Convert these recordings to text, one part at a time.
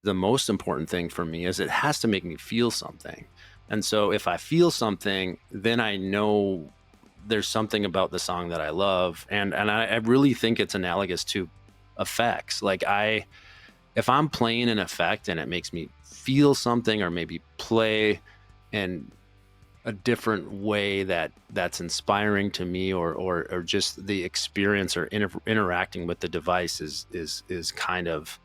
the most important thing for me is it has to make me feel something. And so if I feel something, then I know there's something about the song that I love. And I really think it's analogous to effects. Like if I'm playing an effect and it makes me feel something, or maybe play in a different way that's inspiring to me, or just the experience or interacting with the device is kind of,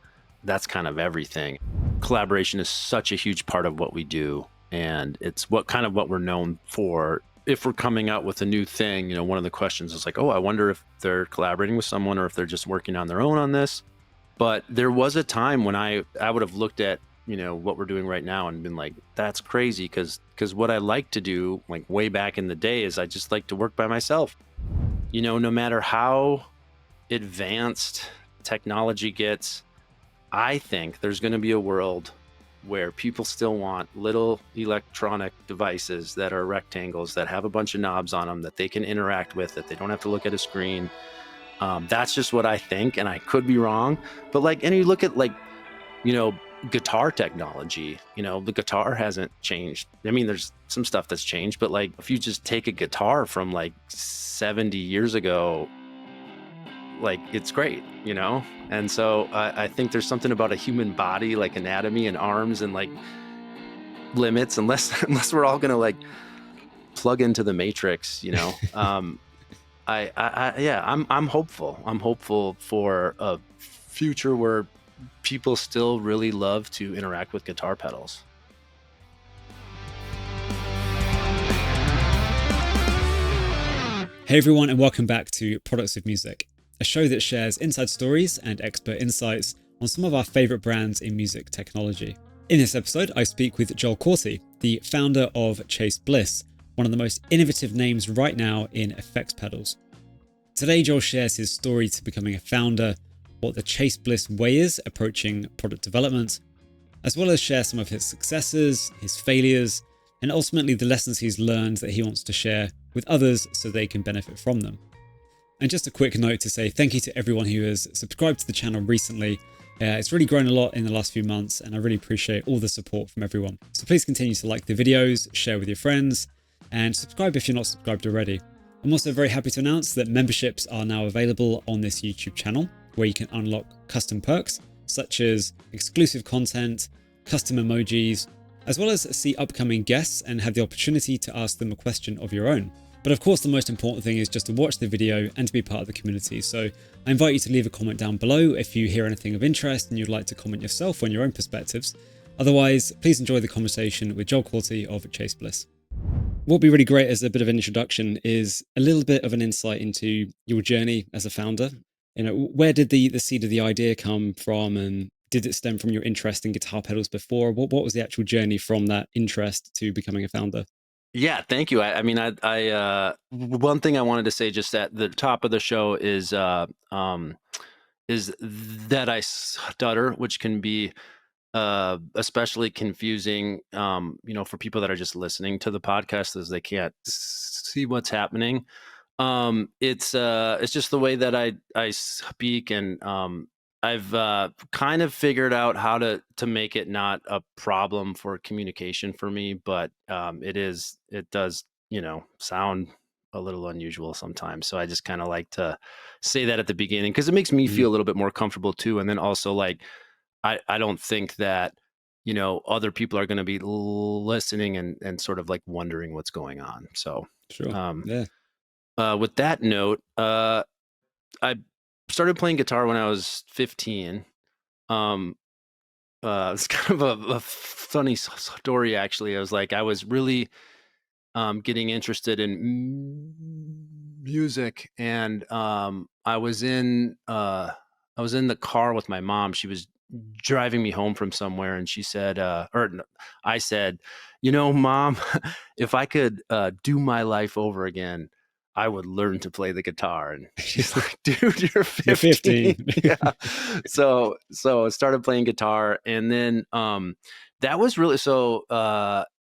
that's kind of everything. Collaboration is such a huge part of what we do, and it's what we're known for. If we're coming out with a new thing, one of the questions is like, oh, I wonder if they're collaborating with someone or if they're just working on their own on this. But there was a time when I would have looked at, what we're doing right now and been like, that's crazy. Cause what I like to do, like way back in the day, is I just like to work by myself. No matter how advanced technology gets, I think there's going to be a world where people still want little electronic devices that are rectangles, that have a bunch of knobs on them that they can interact with, that they don't have to look at a screen. That's just what I think, and I could be wrong. But and you look at guitar technology, the guitar hasn't changed. I mean, there's some stuff that's changed, but if you just take a guitar from 70 years ago, it's great, And so I think there's something about a human body, like anatomy and arms and limits, unless we're all gonna plug into the matrix, I'm hopeful. I'm hopeful for a future where people still really love to interact with guitar pedals. Hey everyone, and welcome back to Products of Music, a show that shares inside stories and expert insights on some of our favorite brands in music technology. In this episode, I speak with Joel Korte, the founder of Chase Bliss, one of the most innovative names right now in effects pedals. Today, Joel shares his story to becoming a founder, what the Chase Bliss way is approaching product development, as well as share some of his successes, his failures, and ultimately the lessons he's learned that he wants to share with others so they can benefit from them. And just a quick note to say thank you to everyone who has subscribed to the channel recently. It's really grown a lot in the last few months, and I really appreciate all the support from everyone. So please continue to like the videos, share with your friends, and subscribe if you're not subscribed already. I'm also very happy to announce that memberships are now available on this YouTube channel, where you can unlock custom perks such as exclusive content, custom emojis, as well as see upcoming guests and have the opportunity to ask them a question of your own. But of course, the most important thing is just to watch the video and to be part of the community. So I invite you to leave a comment down below if you hear anything of interest and you'd like to comment yourself on your own perspectives. Otherwise, please enjoy the conversation with Joel Korte of Chase Bliss. What would be really great as a bit of an introduction is a little bit of an insight into your journey as a founder. Where did the seed of the idea come from, and did it stem from your interest in guitar pedals before? What was the actual journey from that interest to becoming a founder? Yeah, thank you. I mean, one thing I wanted to say just at the top of the show is that I stutter, which can be especially confusing, for people that are just listening to the podcast as they can't see what's happening. It's just the way that I speak, and I've kind of figured out how to make it not a problem for communication for me, but it does, sound a little unusual sometimes. So I just kind of like to say that at the beginning because it makes me feel a little bit more comfortable too. And then also I don't think that, other people are going to be listening and sort of wondering what's going on. So, Sure. Yeah. With that note, I started playing guitar when I was 15. It's kind of a funny story, actually. I was really getting interested in music, and I was in the car with my mom. She was driving me home from somewhere, and she said, I said, Mom, if I could do my life over again, I would learn to play the guitar. And she's like, dude, you're 15. You're 15. Yeah. So I started playing guitar, and then that was really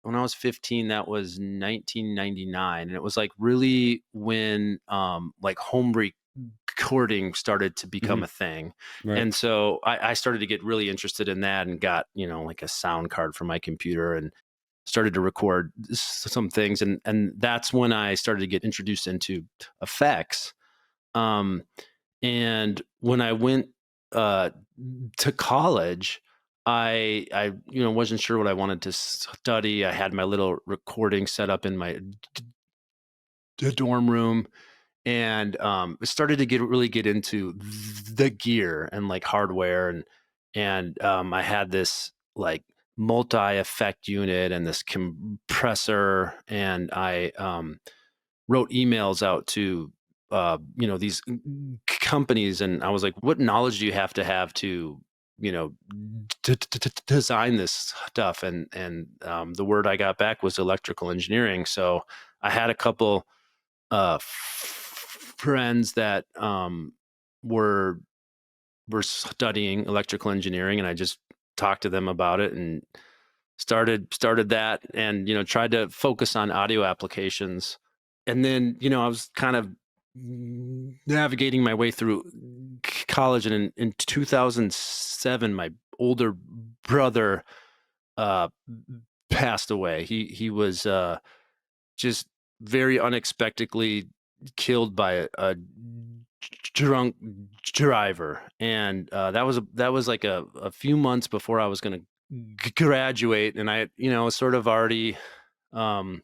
when I was 15, that was 1999, and it was really when home recording started to become Hmm. a thing. Right. And so I started to get really interested in that and got, like a sound card for my computer and started to record some things. And that's when I started to get introduced into effects. Um, and when I went uh, to college, I wasn't sure what I wanted to study. I had my little recording set up in my dorm room, and started to really get into the gear and like hardware, and I had this like multi effect unit and this compressor, and I wrote emails out to these companies, and I was like, what knowledge do you have to you know design this stuff? And the word I got back was electrical engineering. So I had a couple friends that were were studying electrical engineering, and I just talked to them about it and started that, and tried to focus on audio applications. And then I was kind of navigating my way through college, and in 2007 my older brother uh passed away. He was just very unexpectedly killed by a drunk driver, and that was like a few months before I was going to graduate, and I sort of already um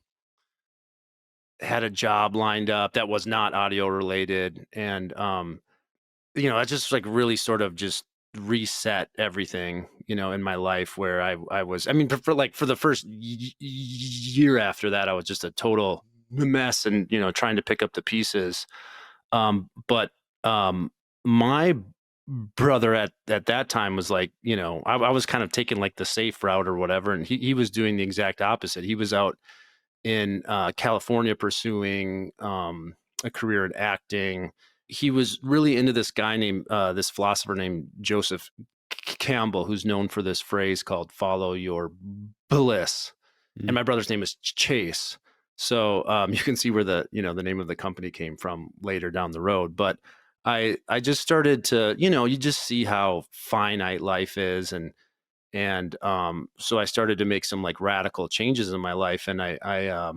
had a job lined up that was not audio related, and I just like really sort of just reset everything, in my life, where I was, I mean, for the first year after that, I was just a total mess, and, trying to pick up the pieces. But my brother at that time was like, I was kind of taking like the safe route or whatever. And he was doing the exact opposite. He was out in California pursuing a career in acting. He was really into this guy named this philosopher named Joseph Campbell, who's known for this phrase called "follow your bliss." And Mm. my brother's name is Chase, so you can see where the name of the company came from later down the road. But I just started to, you just see how finite life is, and so I started to make some like radical changes in my life, and I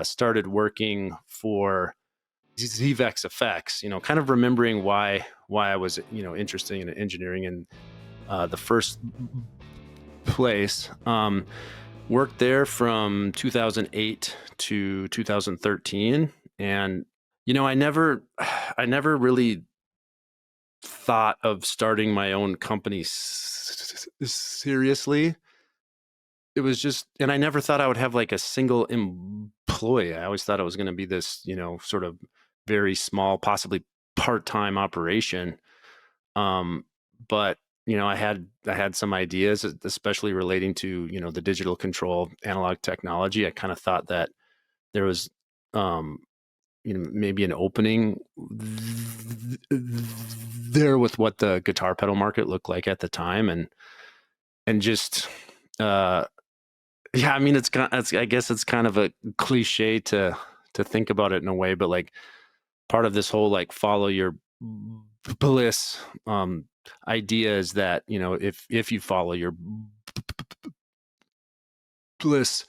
started working for ZVEX Effects, kind of remembering why I was, interested in engineering in the first place. Worked there from 2008 to 2013, and I never really thought of starting my own company seriously. It was just, and I never thought I would have like a single employee. I always thought it was going to be this, sort of very small, possibly part-time operation. Um, but I had some ideas, especially relating to the digital control analog technology. I kind of thought that there was maybe an opening there with what the guitar pedal market looked like at the time, and just uh yeah, I mean, I guess it's kind of a cliche to think about it in a way, but like part of this whole like follow your bliss idea is that if you follow your bliss,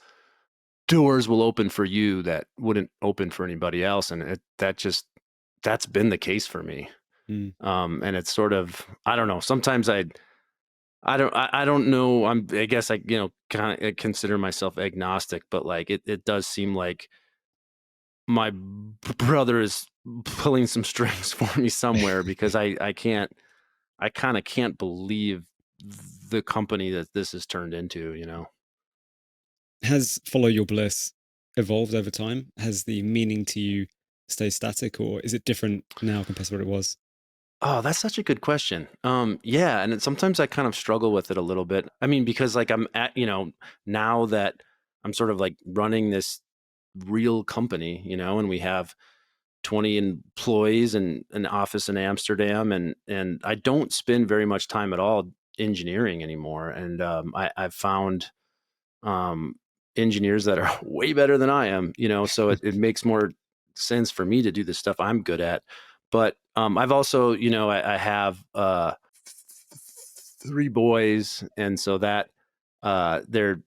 doors will open for you that wouldn't open for anybody else, and that's been the case for me. Mm. And it's sort of, I don't know, sometimes I don't know, I guess I kind of consider myself agnostic, but like it does seem like my brother is pulling some strings for me somewhere, because I kind of can't believe the company that this has turned into. Has follow your bliss evolved over time? Has the meaning to you stay static, or is it different now compared to what it was? Oh, that's such a good question. Yeah, and sometimes I kind of struggle with it a little bit. I mean, because like I'm at, now that I'm sort of like running this real company, and we have 20 employees and an office in Amsterdam, and I don't spend very much time at all engineering anymore. And I've found um, engineers that are way better than I am, so it makes more sense for me to do the stuff I'm good at. But I've also, I have 3 boys, and so that they're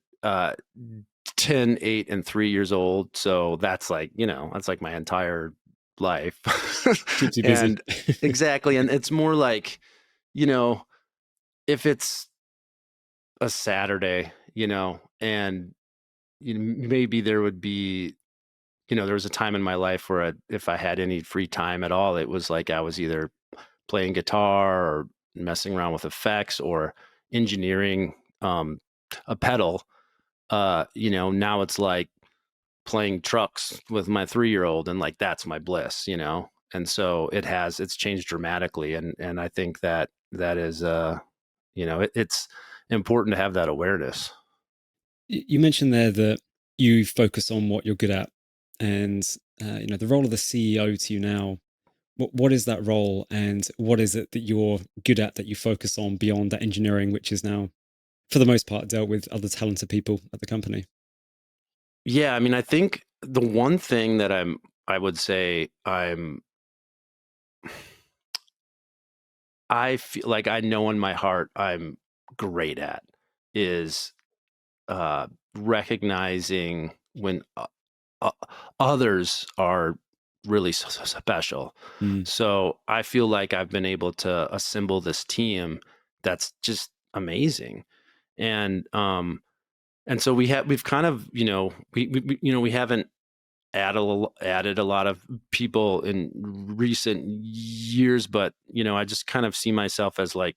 10, 8, and 3 years old. So that's like, that's like my entire life. Keeps you busy. And exactly. And it's more like, you know, if it's a Saturday, and maybe there would be, there was a time in my life where if I had any free time at all, it was like I was either playing guitar or messing around with effects or engineering a pedal. Now it's like playing trucks with my 3-year-old, and like that's my bliss. And so it's changed dramatically, and I think that is it's important to have that awareness. You mentioned there that you focus on what you're good at, and the role of the CEO to you now. What is that role, and what is it that you're good at that you focus on beyond that engineering, which is now, for the most part, dealt with other talented people at the company? Yeah, I mean, I think the one thing that I would say I feel like I know in my heart I'm great at is recognizing when uh, others are really special. Mm. So I feel like I've been able to assemble this team that's just amazing. And so we've kind of, we haven't added a lot of people in recent years, but I just kind of see myself as like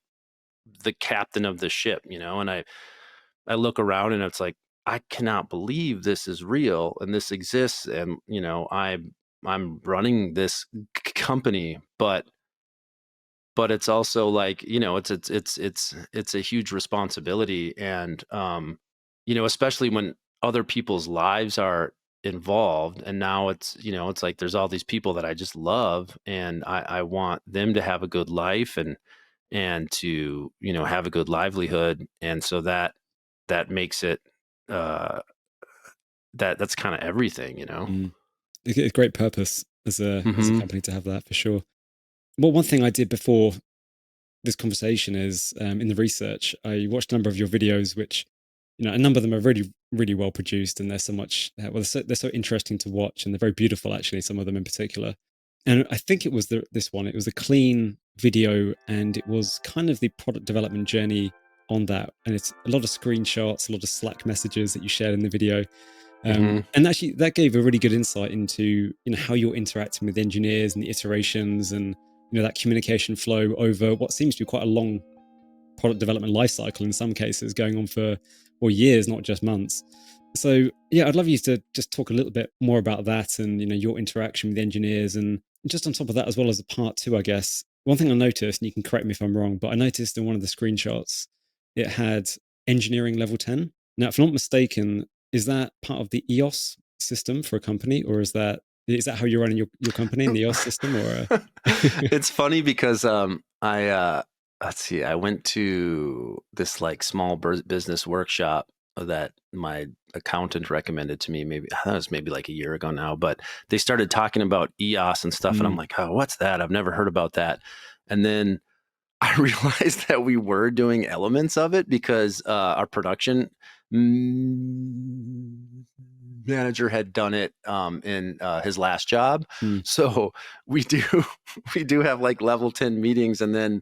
the captain of the ship, and I look around and it's like, I cannot believe this is real and this exists. And, I'm running this company, but it's also like, it's a huge responsibility. And, especially when other people's lives are involved, and now it's like, there's all these people that I just love, and I want them to have a good life, and to, have a good livelihood. And so that makes it, uh, that's kind of everything. Mm. It's a great purpose as a Hmm. company to have that for sure. Well, one thing I did before this conversation is in the research, I watched a number of your videos, which a number of them are really, really well produced, and they're so much well, they're so interesting to watch, and they're very beautiful, actually. Some of them in particular, and I think it was this one. It was a clean video, and it was kind of the product development journey on that, and it's a lot of screenshots, a lot of Slack messages that you shared in the video. Hmm. And actually, that gave a really good insight into how you're interacting with engineers and the iterations, and that communication flow over what seems to be quite a long product development life cycle in some cases, going on for years, not just months. So yeah, I'd love you to just talk a little bit more about that, and your interaction with engineers, and just on top of that, as well as a part two, I guess. One thing I noticed, and you can correct me if I'm wrong, but I noticed in one of the screenshots it had engineering level 10. Now, if I'm not mistaken, is that part of the EOS system for a company, or is that how you're running your company in the EOS system, or It's funny because let's see, I went to this like small business workshop that my accountant recommended to me. Maybe that was maybe like a year ago now, but they started talking about EOS and stuff, and I'm Mm, like, oh, what's that? I've never heard about that. And then I realized that we were doing elements of it because our production manager had done it in his last job. mm, So we do we do have like level 10 meetings, and then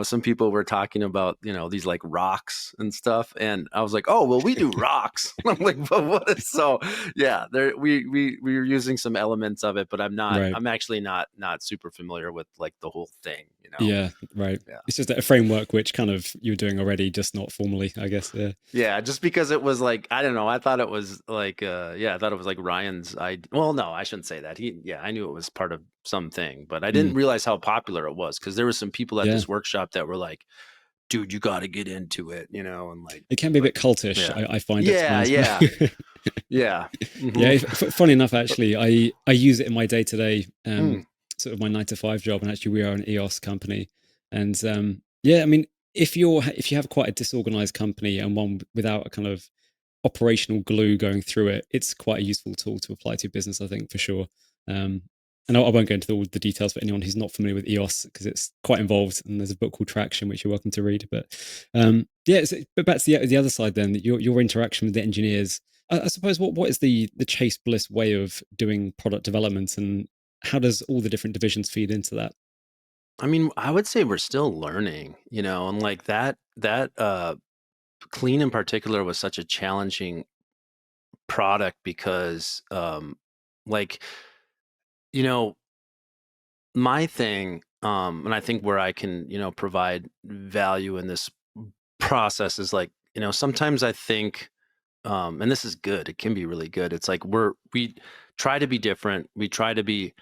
some people were talking about these like rocks and stuff, and I was like, oh well, we do rocks. I'm like, but what is so? Yeah, there we were using some elements of it, but right. I'm actually not super familiar with like the whole thing. Yeah, right. Yeah. It's just a framework which kind of you were doing already, just not formally, I guess. Yeah. Yeah, just because it was like, I don't know, I thought it was like I thought it was like Ryan's well, no, I shouldn't say that. I knew it was part of something, but I Mm, didn't realize how popular it was, because there were some people at yeah. this workshop that were like, dude, you got to get into it, and It can be a like bit cultish, yeah. I find at Yeah, times. yeah. Yeah. Yeah, Mhm. funny enough, actually, I use it in my day to day, Mm. sort of my 9 to 5 job, and actually we are an EOS company, and yeah, I mean, if you have quite a disorganized company and one without a kind of operational glue going through it, it's quite a useful tool to apply to your business, I think, for sure. Um, and I won't go into all the details for anyone who's not familiar with EOS because it's quite involved, and there's a book called Traction which you're welcome to read. But but back to the other side then, your interaction with the engineers. I suppose what is the Chase Bliss way of doing product development, and how does all the different divisions feed into that? I mean, I would say we're still learning, and like that clean in particular was such a challenging product because like, you know, my thing, and I think where I can, provide value in this process is like, sometimes I think, and this is good, it can be really good. It's like we try to be different, we try to be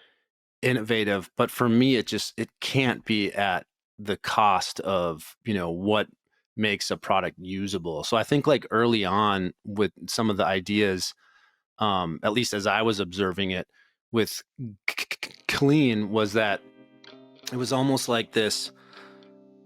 innovative, but for me, it can't be at the cost of, what makes a product usable. So I think like early on with some of the ideas, at least as I was observing it with clean, was that it was almost like this,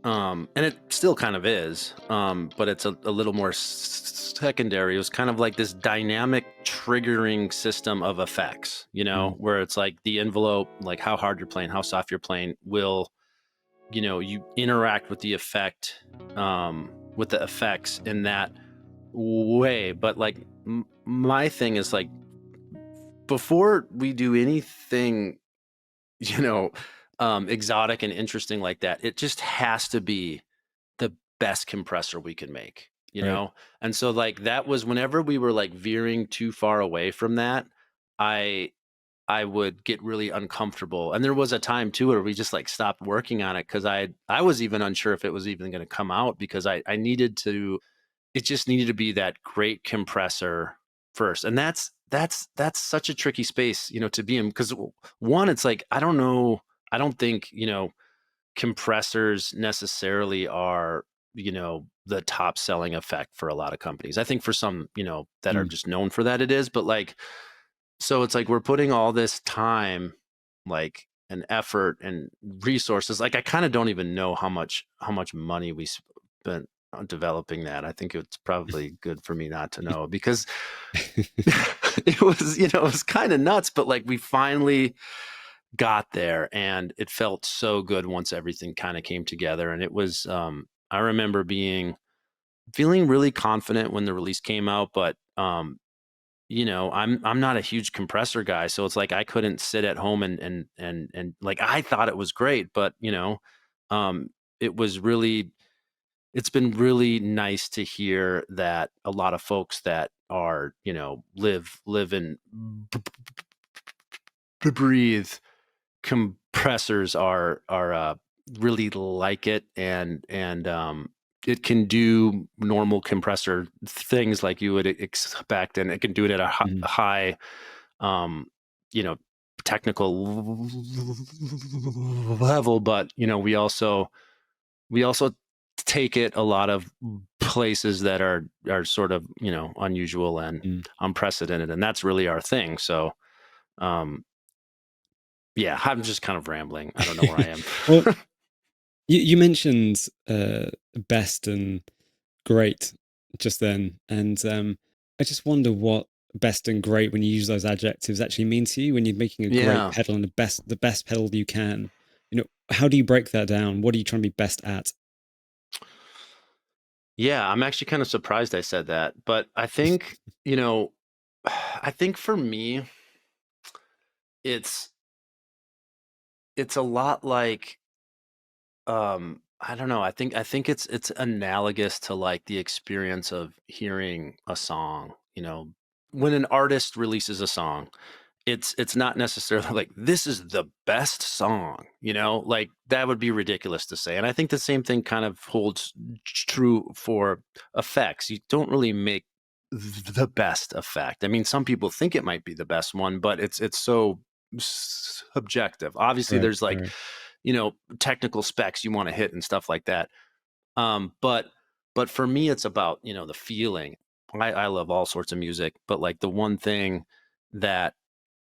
and it still kind of is, but it's a little more secondary. It was kind of like this dynamic triggering system of effects, Mm. where it's like the envelope, like how hard you're playing, how soft you're playing, will, you interact with the effect, with the effects in that way. But like my thing is like, before we do anything, you know, exotic and interesting like that, it just has to be the best compressor we can make, Right. And so like that was whenever we were like veering too far away from that, I I would get really uncomfortable. And there was a time too where we just like stopped working on it because I was even unsure if it was even going to come out because I needed to, it just needed to be that great compressor first. And that's such a tricky space, to be in, because one, it's like I don't know, I don't think, compressors necessarily are, the top selling effect for a lot of companies. I think for some, that are Mm. just known for that, it is, but like, so it's like we're putting all this time, like, and effort and resources. Like I kind of don't even know how much money we spent on developing that. I think it's probably good for me not to know because it was, it was kind of nuts, but like we finally got there and it felt so good once everything kind of came together. And it was, I remember feeling really confident when the release came out, but I'm not a huge compressor guy, so it's like I couldn't sit at home and like I thought it was great, but um, it was really, it's been really nice to hear that a lot of folks that are, live and breathe compressors are really like it, and it can do normal compressor things like you would expect, and it can do it at a Mm. high, um, you know, technical level. But we also take it a lot of places that are sort of unusual and Mm. unprecedented, and that's really our thing. So um, yeah, I'm just kind of rambling. I don't know where I am. Well, you mentioned best and great just then, and I just wonder what best and great, when you use those adjectives, actually mean to you when you're making a great Yeah. pedal and the best pedal you can. How do you break that down? What are you trying to be best at? Yeah, I'm actually kind of surprised I said that, but I think, I think for me, it's it's a lot like, I don't know, I think it's analogous to like the experience of hearing a song, when an artist releases a song, it's not necessarily like this is the best song, like that would be ridiculous to say. And I think the same thing kind of holds true for effects. You don't really make the best effect. I mean, some people think it might be the best one, but it's so subjective. Obviously Right, there's like, right. technical specs you want to hit and stuff like that. But for me it's about, the feeling. I love all sorts of music, but like the one thing that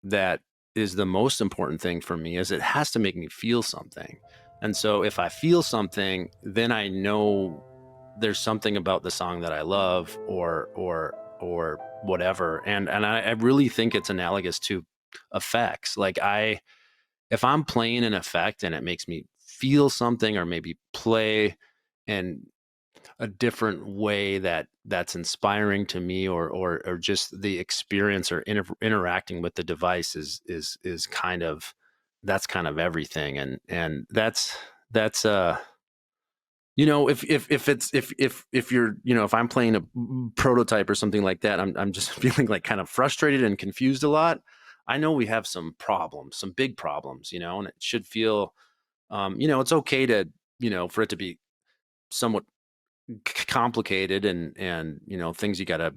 that is the most important thing for me is it has to make me feel something. And so if I feel something, then I know there's something about the song that I love, or whatever. And I really think it's analogous to effects. Like if I'm playing an effect and it makes me feel something, or maybe play in a different way that's inspiring to me, or just the experience, or interacting with the device is kind of, that's kind of everything. And that's if you're, if I'm playing a prototype or something like that, I'm just feeling like kind of frustrated and confused a lot. I know we have some problems, some big problems, and it should feel, it's okay to, for it to be somewhat complicated, and things you got to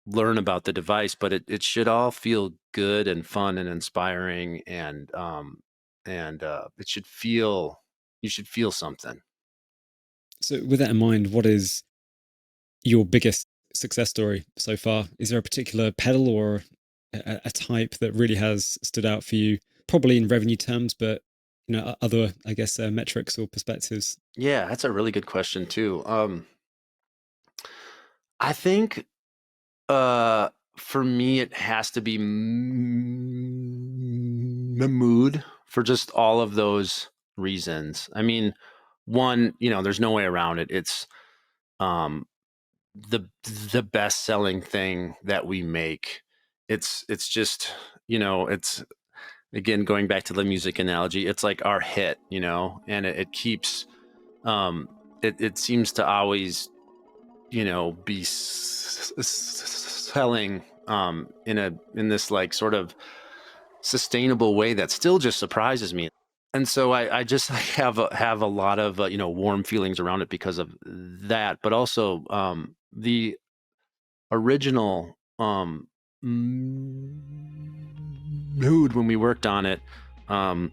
learn about the device, but it should all feel good and fun and inspiring, and it should feel, you should feel something. So, with that in mind, what is your biggest success story so far? Is there a particular pedal or a type that really has stood out for you? Probably in revenue terms, but other, I guess, metrics or perspectives. Yeah, that's a really good question too. I think for me it has to be the mood, for just all of those reasons. I mean, one, there's no way around it. It's um the the best selling thing that we make. It's just, it's, again, going back to the music analogy, it's like our hit, and it keeps, um it seems to always, be selling in this like sort of sustainable way that still just surprises me. And so I just have a lot of warm feelings around it because of that, but also the original mood when we worked on it. um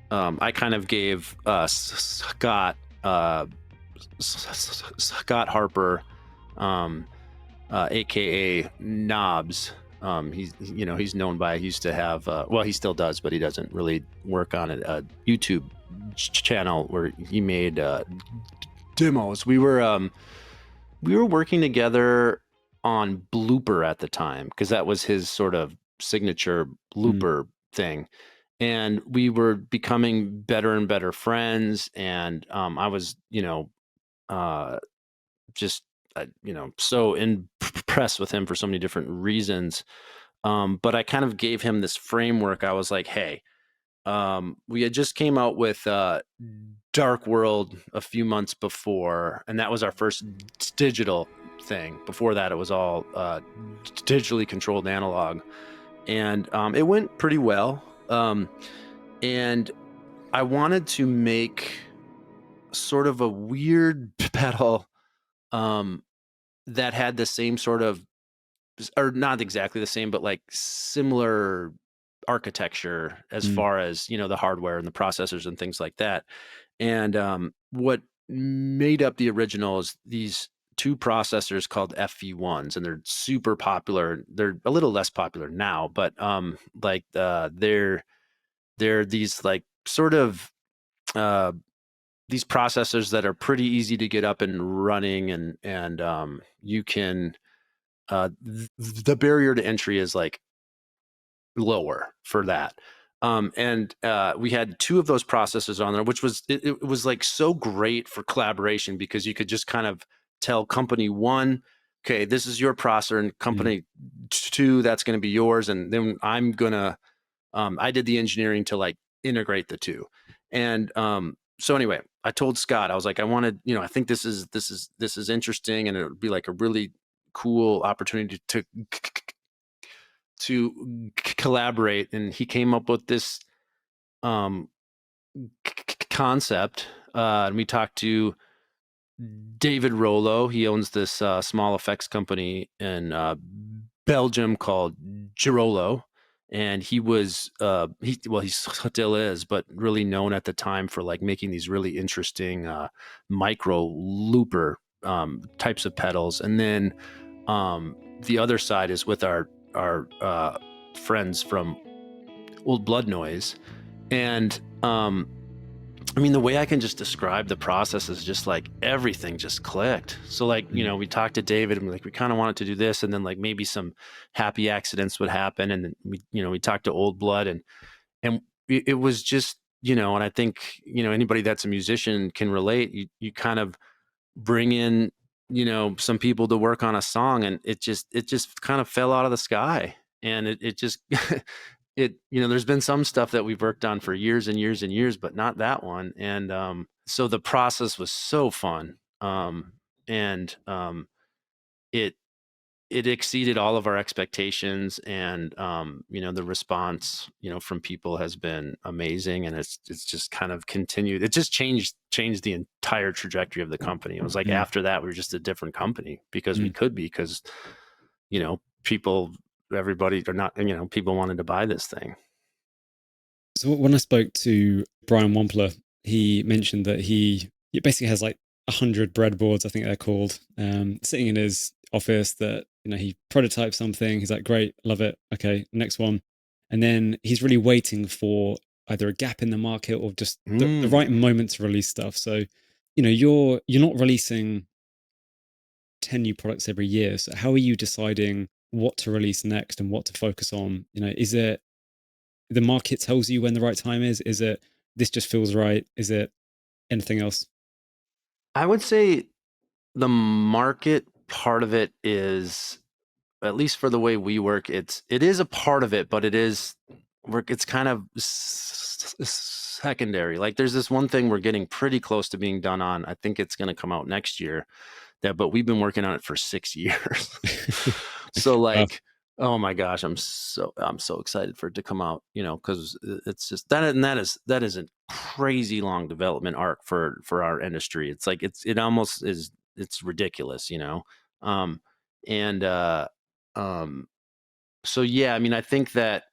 I kind of gave Scott Harper, um aka Knobs. He's known by, he used to have, well, he still does, but he doesn't really work on it, a YouTube channel where he made demos. We were working together on Blooper at the time, because that was his sort of signature looper thing, and we were becoming better and better friends. And I was, uh, just so impressed with him for so many different reasons. But I kind of gave him this framework. I was like, hey, we had just came out with Dark World a few months before, and that was our first digital thing. Before that, it was all digitally controlled analog, and it went pretty well. And I wanted to make sort of a weird pedal that had the same sort of, or not exactly the same, but like similar architecture as Mm. far as, the hardware and the processors and things like that. And what made up the original is these two processors called FV1s, and they're super popular. They're a little less popular now, but like they're these like sort of uh these processors that are pretty easy to get up and running, and you can, the barrier to entry is like lower for that. And we had two of those processors on there, which was, it was like so great for collaboration, because you could just kind of tell company one, okay, this is your processor, and Mm. company two, that's going to be yours. And then I'm gonna, I did the engineering to like integrate the two. And so anyway, I told Scott, I was like, I wanted, I think this is interesting, and it would be like a really cool opportunity to collaborate. And he came up with this um, concept. And we talked to David Rollo. He owns this small effects company in Belgium called Girolo. And he was, he still is, but really known at the time for like making these really interesting micro looper types of pedals. And then the other side is with our friends from Old Blood Noise. And I mean, the way I can just describe the process is just like everything just clicked. So like, we talked to David, and we kind of wanted to do this, and then like maybe some happy accidents would happen. And then we talked to Old Blood, and it was just, and I think, anybody that's a musician can relate. You kind of bring in, some people to work on a song, and it just kind of fell out of the sky. And it just, there's been some stuff that we've worked on for years and years and years, but not that one. And so the process was so fun. And it, it exceeded all of our expectations, and the response, from people has been amazing, and it's just kind of continued. It just changed the entire trajectory of the company. It was like Mm. after that we were just a different company, because we Mm. could be, because people, everybody, or not, people wanted to buy this thing. So when I spoke to Brian Wampler, he mentioned that he basically has like 100 breadboards, I think they're called, sitting in his office that, he prototypes something. He's like, great, love it. Okay, next one. And then he's really waiting for either a gap in the market or just the Mm. right moment to release stuff. So, you're not releasing 10 new products every year. So how are you deciding what to release next and what to focus on? Is it the market tells you when the right time is? Is it this just feels right? Is it anything else? I would say the market part of it is, at least for the way we work, it is a part of it, but it's kind of secondary. Like, there's this one thing we're getting pretty close to being done on. I think it's going to come out next year, but we've been working on it for 6 years. So, Wow. like, oh my gosh, I'm so excited for it to come out, because it's just that, and that is a crazy long development arc for our industry. It's like, it almost is, it's ridiculous, um and um so yeah, I mean, I think that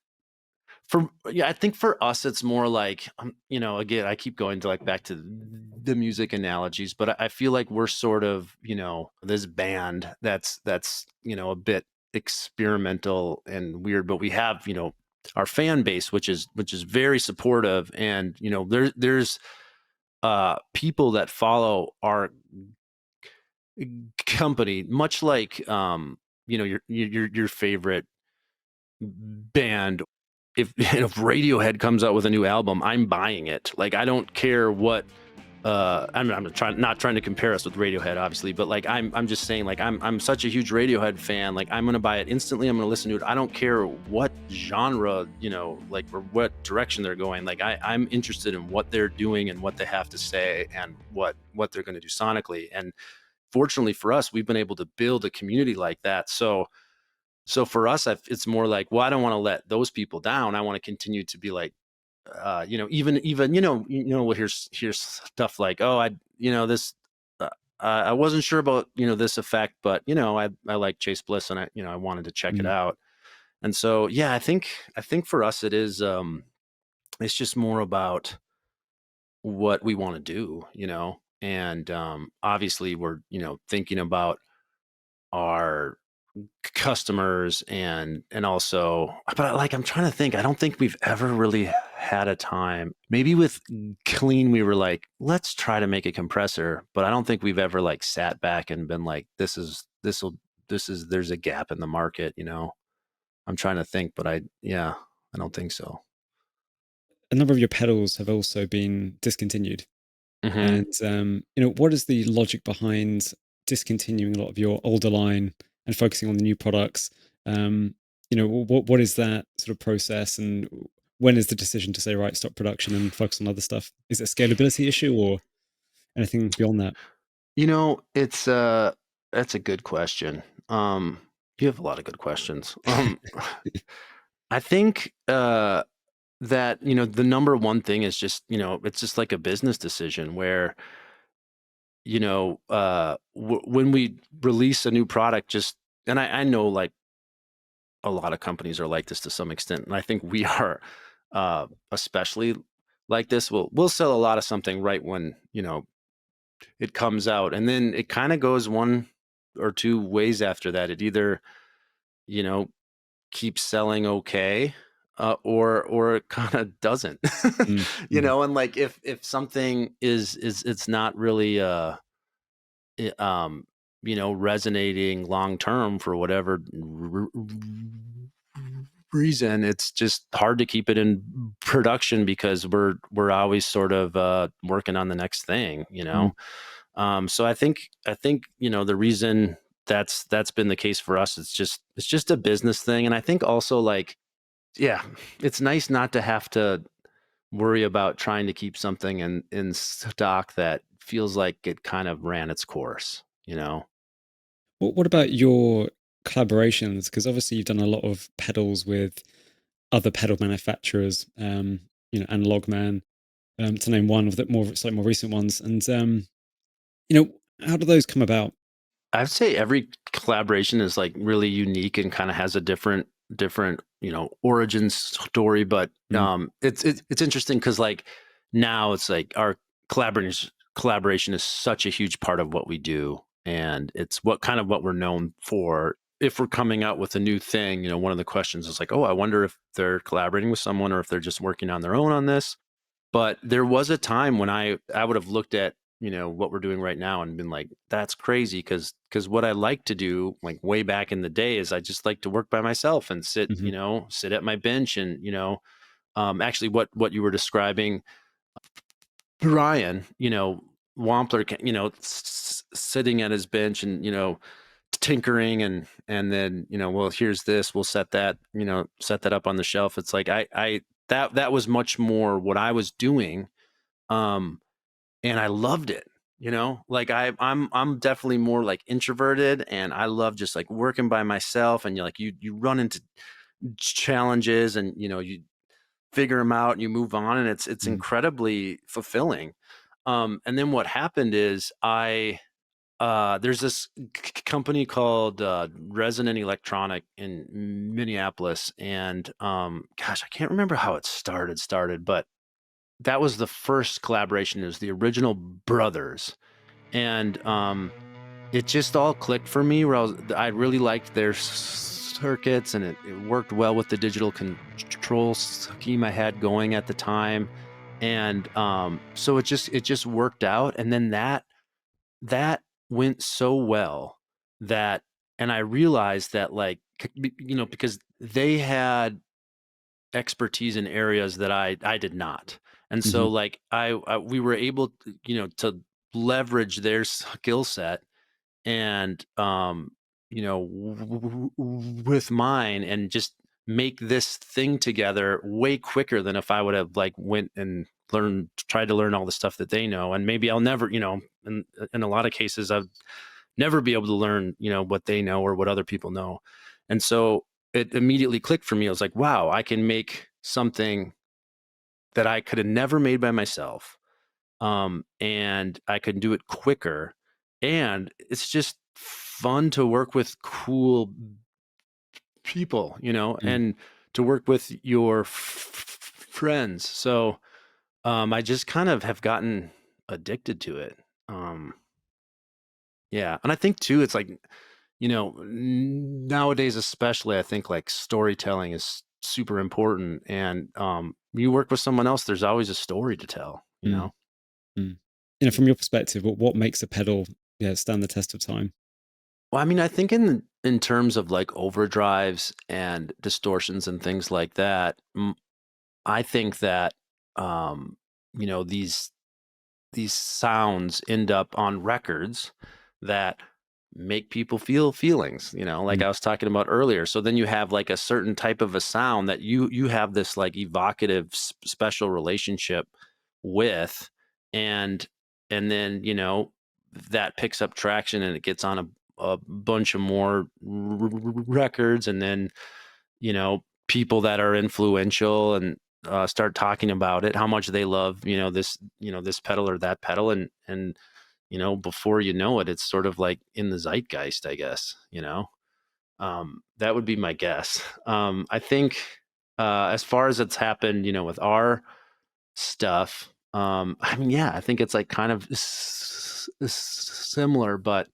I think for us it's more like, again, I keep going to, like, back to the music analogies, but I feel like we're sort of, this band that's a bit experimental and weird, but we have, our fan base, which is very supportive, and there's people that follow our company, much like, your favorite band. If Radiohead comes out with a new album, I'm buying it. Like, I don't care what. I'm not trying to compare us with Radiohead, obviously, but like, I'm just saying, like, I'm such a huge Radiohead fan. Like, I'm gonna buy it instantly. I'm gonna listen to it. I don't care what genre, like, or what direction they're going. Like, I'm interested in what they're doing and what they have to say, and what they're going to do sonically. And fortunately for us, we've been able to build a community like that. So for us, it's more like, well, I don't want to let those people down. I want to continue to be like, even we'll here's stuff like, oh, this, I wasn't sure about, this effect, but I like Chase Bliss, and I wanted to check it Mm. out. And so, yeah, I think for us it is, it's just more about what we want to do, and obviously we're, thinking about our customers, and also, but, like, I'm trying to think. I don't think we've ever really had a time. Maybe with clean, we were like, let's try to make a compressor, but I don't think we've ever, like, sat back and been like, there's a gap in the market, I'm trying to think, but yeah, I don't think so. A number of your pedals have also been discontinued. Hmm. And what is the logic behind discontinuing a lot of your older line and focusing on the new products? What is that sort of process, and when is the decision to say, right, stop production and focus on other stuff? Is it a scalability issue or anything beyond that? It's that's a good question. You have a lot of good questions. I think that, the number one thing is just, it's just like a business decision where, when we release a new product, just, and I know, like, a lot of companies are like this to some extent, and I think we are, especially like this. We'll sell a lot of something right when, it comes out, and then it kind of goes one or two ways after that. It either, you know keeps selling okay, or it kind of doesn't. Mm, mm, And, like, if something is it's not really, i- um resonating long term for whatever reason, it's just hard to keep it in production because we're always sort of working on the next thing, you Mm. know. So I think the reason that's been the case for us, it's just a business thing, and I think also like yeah, it's nice not to have to worry about trying to keep something in stock that feels like it kind of ran its course, you know. What about your collaborations? Because obviously you've done a lot of pedals with other pedal manufacturers, Analog Man, to name one of the slightly more recent ones. And you know, how do those come about? I'd say every collaboration is like really unique and kind of has a different origin story, but Mm. it's interesting because like now it's like our collaboration is such a huge part of what we do, and it's what we're known for. If we're coming out with a new thing, one of the questions is like, oh, I wonder if they're collaborating with someone or if they're just working on their own on this. But there was a time when I would have looked at, what we're doing right now and been like, that's crazy because what I like to do, like way back in the day, is I just like to work by myself and Hmm. sit at my bench and, actually what you were describing, Brian, Wampler, sitting at his bench and, tinkering and then, well, here's this, we'll set that up on the shelf. It's like that was much more what I was doing. Um, and I loved it. Like I'm definitely more like introverted, and I love just like working by myself. And you run into challenges, and you figure them out, and you move on, and it's Mm. incredibly fulfilling. And then what happened is there's this company called Resonant Electronic in Minneapolis, and gosh, I can't remember how it started, but that was the first collaboration. It was the original brothers, and it just all clicked for me. Where I really liked their circuits, and it worked well with the digital control scheme I had going at the time, and so it just worked out. And then that went so well that, and I realized that like because they had expertise in areas that I did not. And Hmm. so like we were able to, to leverage their skill set and with mine, and just make this thing together way quicker than if I would have like went and tried to learn all the stuff that they know. And maybe I'll never, in a lot of cases I've never be able to learn, what they know or what other people know. And so it immediately clicked for me. I was like, wow, I can make something that I could have never made by myself. And I could do it quicker. And it's just fun to work with cool people, Mm. and to work with your friends. So I just kind of have gotten addicted to it. Um, yeah. And I think too, it's like, nowadays, especially, I think like storytelling is super important. And you work with someone else, there's always a story to tell, Mm. Mm. From your perspective, what makes a pedal, stand the test of time? Well, I mean, I think in terms of like overdrives and distortions and things like that, I think that um, these sounds end up on records that make people feel feelings, like Mm. I was talking about earlier. So then you have like a certain type of a sound that you have this like evocative special relationship with, and then that picks up traction and it gets on a bunch of more records, and then people that are influential and start talking about it, how much they love this pedal or that pedal, and before you know it, it's sort of like in the zeitgeist, I guess. That would be my guess. I think as far as it's happened, with our stuff, I mean, yeah, I think it's like kind of similar, but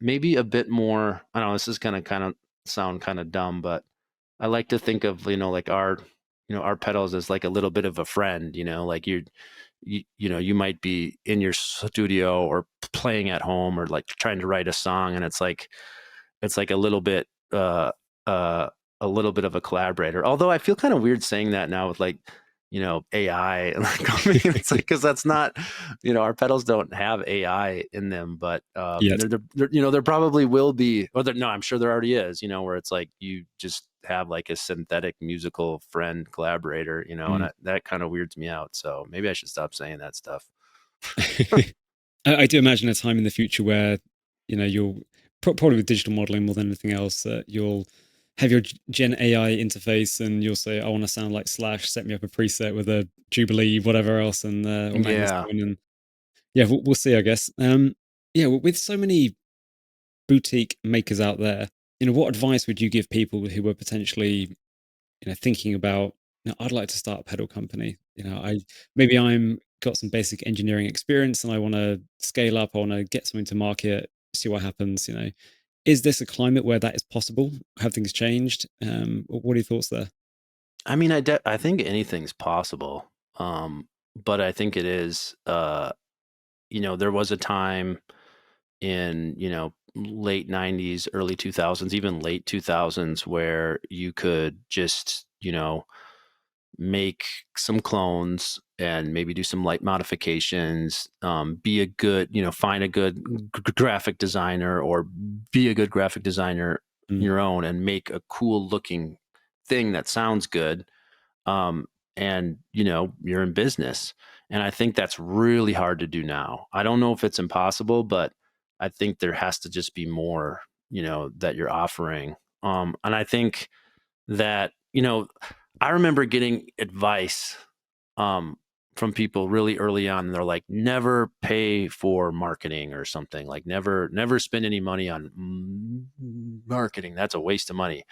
maybe a bit more. I don't know, this is kind of sound kind of dumb, but I like to think of, like our pedals as like a little bit of a friend, like you might be in your studio or playing at home or like trying to write a song, and it's like a little bit a little bit of a collaborator. Although I feel kind of weird saying that now with like, AI and like coming. It's like because that's not, our pedals don't have AI in them, but Yet. there probably will be, or no, I'm sure there already is, where it's like you just have like a synthetic musical friend collaborator, and Mm. that kind of weirds me out. So maybe I should stop saying that stuff. I do imagine a time in the future where, you'll probably with digital modeling more than anything else, that you'll have your Gen AI interface and you'll say, I want to sound like Slash, set me up a preset with a Jubilee, whatever else, and or Yeah. Magnus. And yeah, we'll see, I guess. Yeah, with so many boutique makers out there, what advice would you give people who are potentially, thinking about, I'd like to start a pedal company. I'm got some basic engineering experience and I want to scale up. I want to get something to market, see what happens. Is this a climate where that is possible? Have things changed? What are your thoughts there? I mean, I think anything's possible. But I think it is, there was a time in, late 90s, early 2000s, even late 2000s where you could just, make some clones and maybe do some light modifications, be a good, find a good graphic designer or be a good graphic designer Mm, your own and make a cool looking thing that sounds good. And you're in business. And I think that's really hard to do now. I don't know if it's impossible, but I think there has to just be more, that you're offering. And I think that, I remember getting advice um, from people really early on. And they're like, never pay for marketing or something, like never spend any money on marketing. That's a waste of money.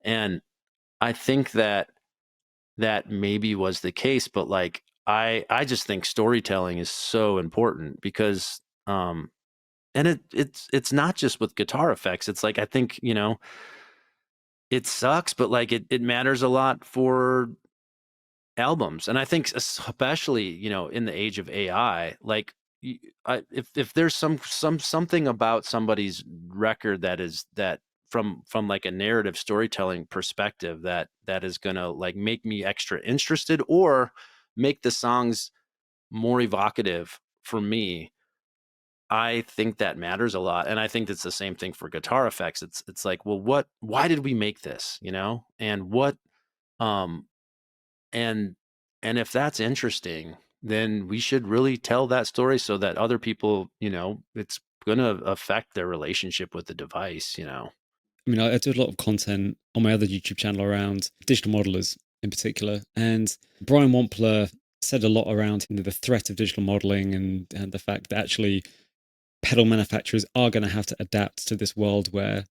And I think that maybe was the case, but like I just think storytelling is so important because and it's not just with guitar effects. It's like I think, it sucks, but like it matters a lot for albums. And I think especially, in the age of AI, like if there's something about somebody's record that from like a narrative storytelling perspective that is going to like make me extra interested or make the songs more evocative for me, I think that matters a lot. And I think that's the same thing for guitar effects. It's like, well, why did we make this, and what um and and if that's interesting, then we should really tell that story so that other people, it's going to affect their relationship with the device. I mean, I do a lot of content on my other YouTube channel around digital modelers in particular. And Brian Wampler said a lot around the threat of digital modeling and the fact that actually pedal manufacturers are going to have to adapt to this world where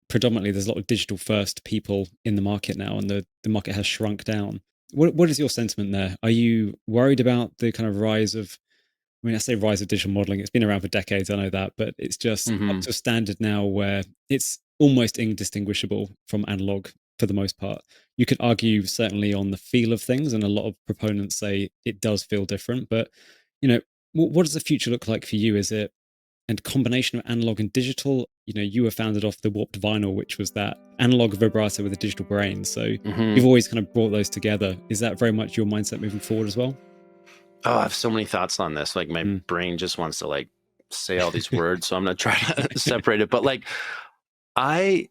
predominantly there's a lot of digital first people in the market now and the market has shrunk down. What is your sentiment there? Are you worried about the kind of rise of, I mean, I say rise of digital modeling, it's been around for decades, I know that, but it's just up Hmm. to a standard now where it's almost indistinguishable from analog for the most part. You could argue certainly on the feel of things, and a lot of proponents say it does feel different, but you know, what does the future look like for you? Is it and combination of analog and digital? You were founded off the warped vinyl, which was that analog vibrato with a digital brain. So Hmm. you've always kind of brought those together. Is that very much your mindset moving forward as well? Oh, I have so many thoughts on this. Like my Mm. brain just wants to like say all these words, so I'm going to try to separate it. But like I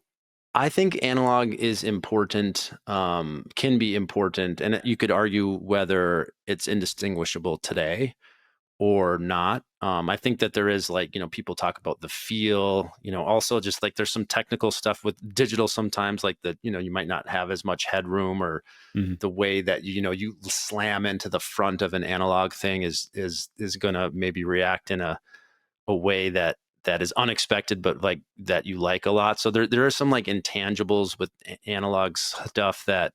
I think analog is important, can be important, and you could argue whether it's indistinguishable today or not. I think that there is like, people talk about the feel, also just like there's some technical stuff with digital sometimes, like that, you might not have as much headroom or Mhm. the way that you slam into the front of an analog thing is gonna maybe react in a way that is unexpected, but like that you like a lot. So there are some like intangibles with analog stuff that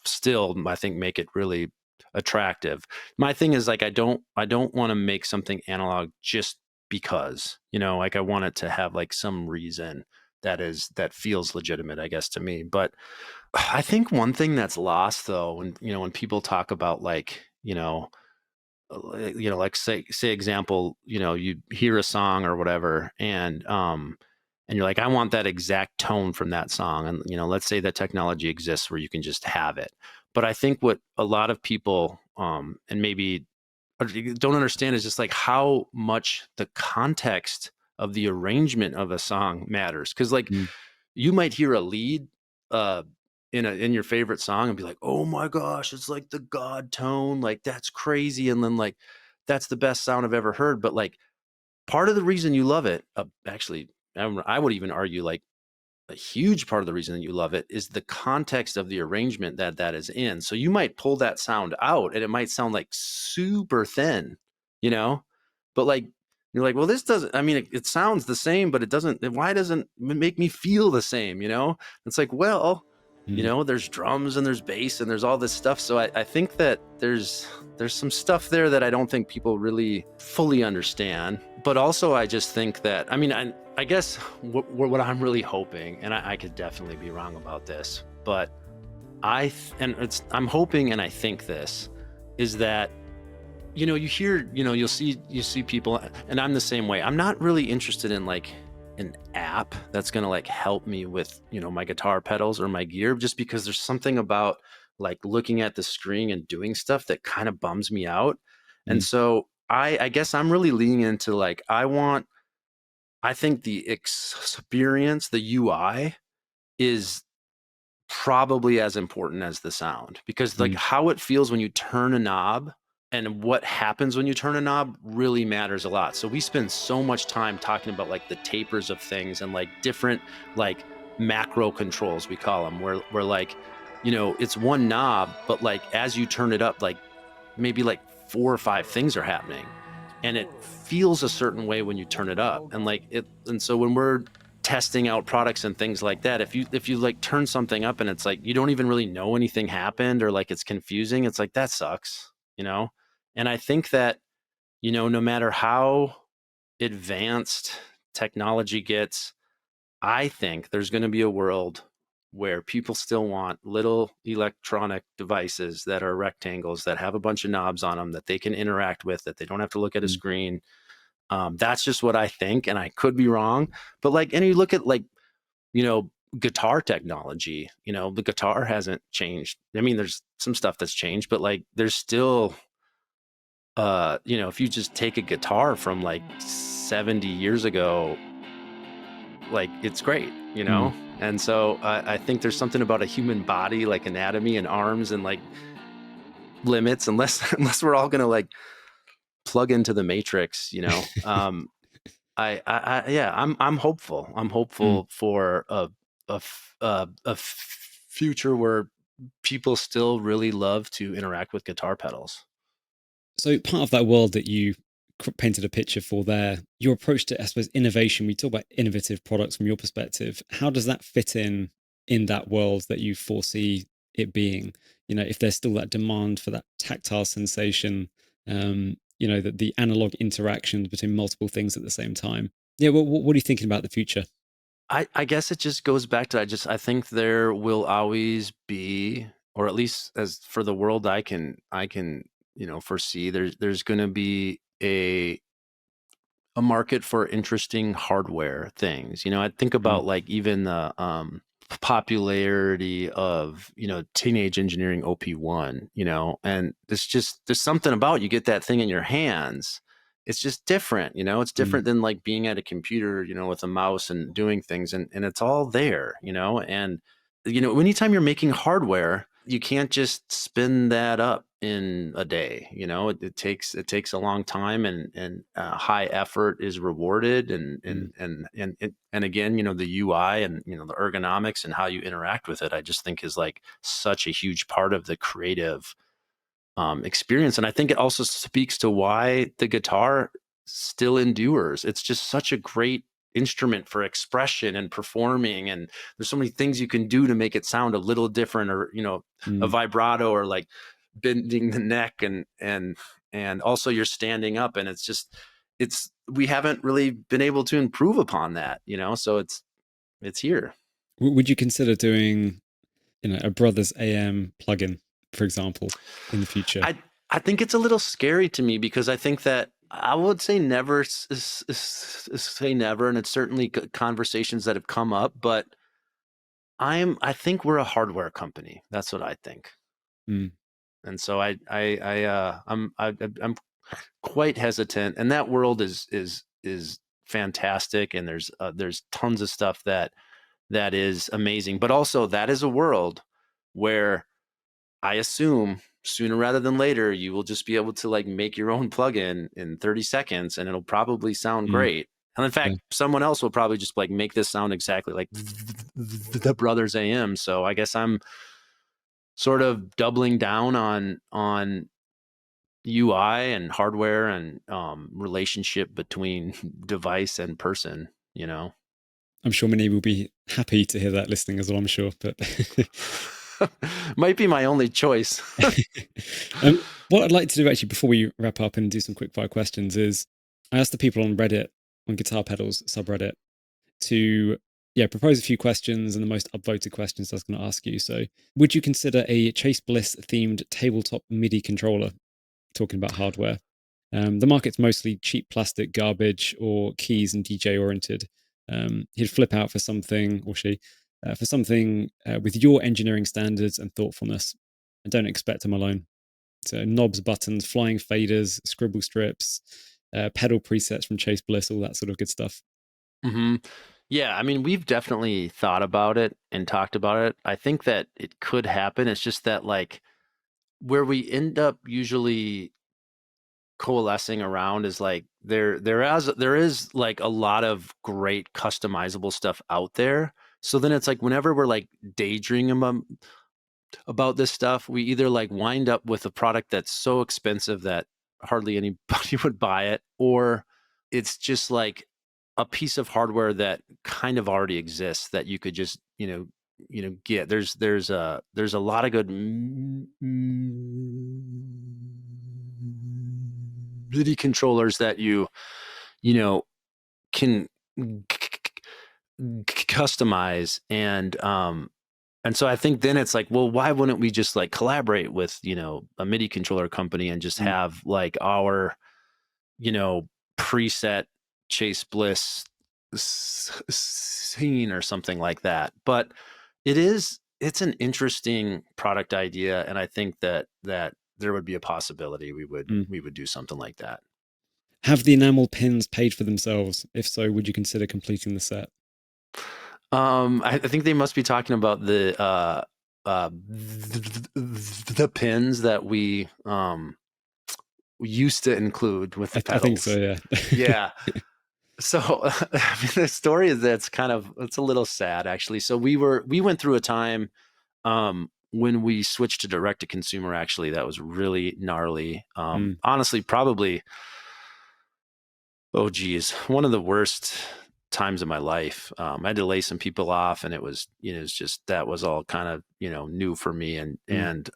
still I think make it really attractive. My thing is like I don't want to make something analog just because, like I want it to have like some reason that feels legitimate, I guess, to me. But I think one thing that's lost though, when people talk about like, like say example, you hear a song or whatever, and you're like, I want that exact tone from that song. And, let's say that technology exists where you can just have it. But I think what a lot of people, and maybe don't understand is just like how much the context of the arrangement of a song matters. Cause like Mm, you might hear a lead, uh, in your favorite song and be like, oh my gosh, it's like the God tone. Like that's crazy. And then like, that's the best sound I've ever heard. But like part of the reason you love it, actually, I would even argue like a huge part of the reason that you love it is the context of the arrangement that is in. So you might pull that sound out and it might sound like super thin, you know, but like, you're like, well, this doesn't, I mean, it sounds the same, but it doesn't, why doesn't it make me feel the same? It's like, well, mm, there's drums and there's bass and there's all this stuff. So I think that there's some stuff there that I don't think people really fully understand. But also, I just think that, I mean, I guess what I'm really hoping, and I could definitely be wrong about this, but I'm hoping and I think this is that, you hear, you see people, and I'm the same way. I'm not really interested in like an app that's going to like help me with, my guitar pedals or my gear, just because there's something about like looking at the screen and doing stuff that kind of bums me out. And mm, so I guess I'm really leaning into like, I think the experience, the UI is probably as important as the sound, because like mm, how it feels when you turn a knob and what happens when you turn a knob really matters a lot. So we spend so much time talking about like the tapers of things and like different like macro controls, we call them, where like, it's one knob, but like as you turn it up, like maybe like 4 or 5 things are happening, and it feels a certain way when you turn it up. And so when we're testing out products and things like that, if you like turn something up and it's like you don't even really know anything happened, or like it's confusing, it's like that sucks. And I think that, no matter how advanced technology gets, I think there's going to be a world where people still want little electronic devices that are rectangles that have a bunch of knobs on them that they can interact with, that they don't have to look at a mm. screen. That's just what I think, and I could be wrong. But like, and you look at like, you know, guitar technology, the guitar hasn't changed. I mean, there's some stuff that's changed, but like, there's still, if you just take a guitar from like 70 years ago, like it's great. Mm. And so I think there's something about a human body, like anatomy and arms and like limits, unless unless we're all gonna like plug into the matrix. Yeah, I'm hopeful. I'm Mm. hopeful for a future where people still really love to interact with guitar pedals. So part of that world that you painted a picture for there, your approach to, I suppose, innovation. We talk about innovative products from your perspective. How does that fit in that world that you foresee it being? If there's still that demand for that tactile sensation, the analog interactions between multiple things at the same time. Yeah, what are you thinking about the future? I guess it just goes back to, I think there will always be, or at least as for the world I can foresee, there's going to be a market for interesting hardware things. I think Mm, about like even the popularity of, teenage engineering OP1, and there's something about, you get that thing in your hands. It's just different. It's mm, different than like being at a computer, with a mouse and doing things, and it's all there. And anytime you're making hardware, you can't just spin that up in a day. It takes a long time, and high effort is rewarded, mm, and again, the UI and the ergonomics and how you interact with it, I just think is like such a huge part of the creative experience. And I think it also speaks to why the guitar still endures. It's just such a great instrument for expression and performing. And there's so many things you can do to make it sound a little different, or, a mm. vibrato, or like bending the neck, and also you're standing up, and we haven't really been able to improve upon that. So it's here. Would you consider doing, a Brothers AM plugin, for example, in the future? I I think it's a little scary to me, because I think that I would say never say never, and it's certainly conversations that have come up, but I think we're a hardware company. That's what I think. Mm, And so I'm quite hesitant, and that world is fantastic, and there's tons of stuff that is amazing, but also that is a world where I assume sooner rather than later you will just be able to like make your own plugin in 30 seconds and it'll probably sound mm, great. And in yeah. fact, someone else will probably just like make this sound exactly like the Brothers AM. So I guess I'm sort of doubling down on UI and hardware and relationship between device and person, you know. I'm sure many will be happy to hear that listening as well, I'm sure. But Might be my only choice. what I'd like to do actually before we wrap up and do some quick fire questions is I asked the people on Reddit, on Guitar Pedals subreddit, to propose a few questions and the most upvoted questions I was going to ask you. So, would you consider a Chase Bliss themed tabletop MIDI controller? Talking about hardware, the market's mostly cheap plastic garbage or keys and DJ oriented. He'd flip out for something, or she, for something with your engineering standards and thoughtfulness. And don't expect him alone. So knobs, buttons, flying faders, scribble strips, pedal presets from Chase Bliss, all that sort of good stuff. Hmm. Yeah, I mean, we've definitely thought about it and talked about it. I think that it could happen. It's just that like where we end up usually coalescing around is like there is like a lot of great customizable stuff out there. So then it's like whenever we're like daydreaming about this stuff, we either like wind up with a product that's so expensive that hardly anybody would buy it, or it's just like a piece of hardware that kind of already exists that you could just, get. There's a lot of good MIDI controllers that you know can customize and so I think then it's like, well, why wouldn't we just like collaborate with, a MIDI controller company and just Mm. have like our, you know, preset Chase Bliss scene or something like that. But it's an interesting product idea. And I think that there would be a possibility Mm. we would do something like that. Have the enamel pins paid for themselves? If so, would you consider completing the set? I think they must be talking about the pins that we used to include with the I think so, pedals. yeah. Yeah. So I mean, the story is that it's a little sad actually. So we went through a time when we switched to direct to consumer actually that was really gnarly. Mm, Honestly, probably oh geez, one of the worst times of my life. I had to lay some people off, and it was, it's just that was all kind of, new for me. mm, And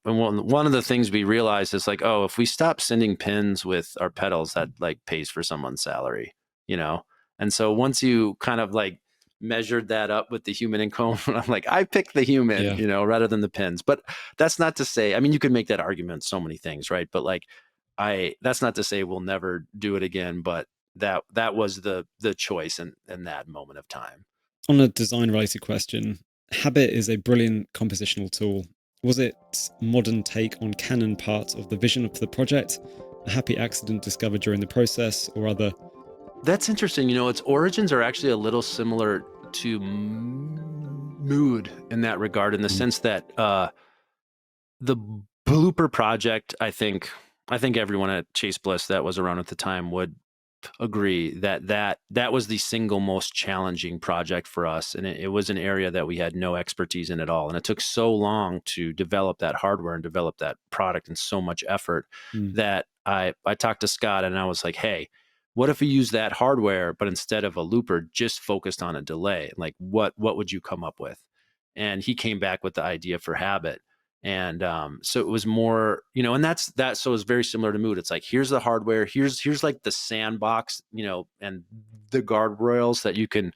one of the things we realized is like, oh, if we stop sending pins with our pedals, that like pays for someone's salary, you know. And so once you kind of like measured that up with the human income, I'm like, I picked the human, yeah. rather than the pins. But that's not to say, I mean, you could make that argument so many things, right? But like that's not to say we'll never do it again, but that was the choice in that moment of time. On a design related question, Habit is a brilliant compositional tool. Was it modern take on canon parts of the vision of the project, a happy accident discovered during the process, or other? That's interesting. Its origins are actually a little similar to Mood in that regard, in the Mm, sense that the Blooper project, I think everyone at Chase Bliss that was around at the time would agree that was the single most challenging project for us, and it was an area that we had no expertise in at all, and it took so long to develop that hardware and develop that product and so much effort mm, that I talked to Scott and I was like, hey, what if we use that hardware but instead of a looper just focused on a delay? Like what would you come up with? And he came back with the idea for Habit. And so it was more, and that's that. So it's very similar to Mood. It's like, here's the hardware, here's like the sandbox, and the guardrails that you can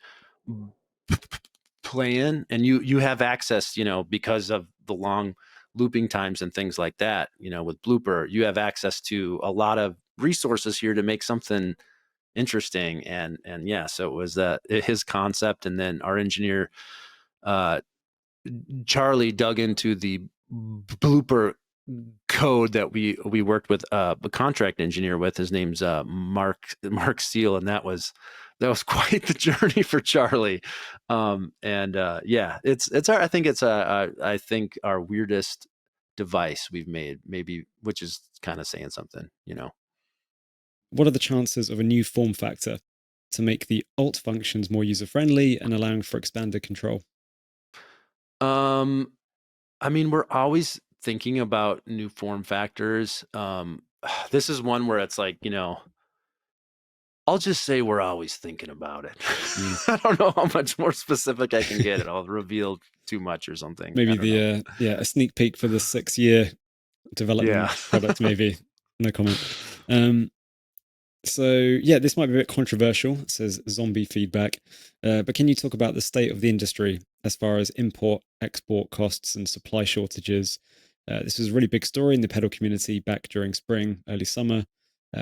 play in, and you have access, because of the long looping times and things like that. With Blooper, you have access to a lot of resources here to make something interesting. And yeah, so it was his concept, and then our engineer uh Charlie dug into the blooper code that we worked with a contract engineer with. His name's Mark Seal, and that was quite the journey for Charlie. And yeah, it's our, I think it's I think our weirdest device we've made, maybe, which is kind of saying something. What are the chances of a new form factor to make the alt functions more user friendly and allowing for expanded control? Um, I mean, we're always thinking about new form factors. This is one where it's like, I'll just say we're always thinking about it. Mm. I don't know how much more specific I can get it. I'll reveal too much or something. I Maybe don't know. a sneak peek for the 6-year Yeah. development product, maybe. No comment. Um, so yeah, this might be a bit controversial. It says zombie feedback, but can you talk about the state of the industry as far as import, export costs, and supply shortages? This was a really big story in the pedal community back during spring, early summer,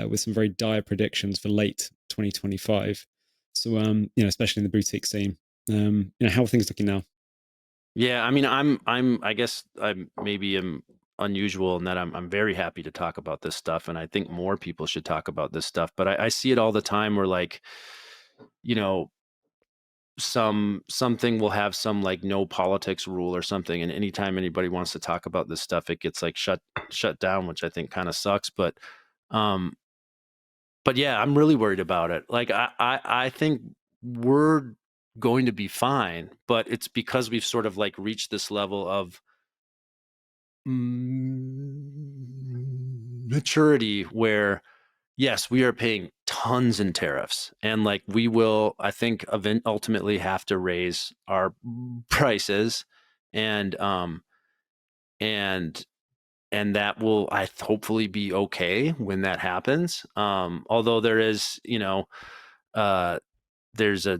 with some very dire predictions for late 2025. So, especially in the boutique scene, how are things looking now? Yeah. I mean, I guess I'm maybe am unusual in that I'm very happy to talk about this stuff. And I think more people should talk about this stuff, but I see it all the time where, like, you know, something will have some like no politics rule or something, and anytime anybody wants to talk about this stuff, it gets like shut down, which I think kind of sucks. Um but yeah, I'm really worried about it. Like, I think we're going to be fine, but it's because we've sort of like reached this level of maturity where, yes, we are paying tons in tariffs, and like we will, I think, ultimately have to raise our prices, and and and that will, I hopefully, be okay when that happens. Although there is, uh, there's a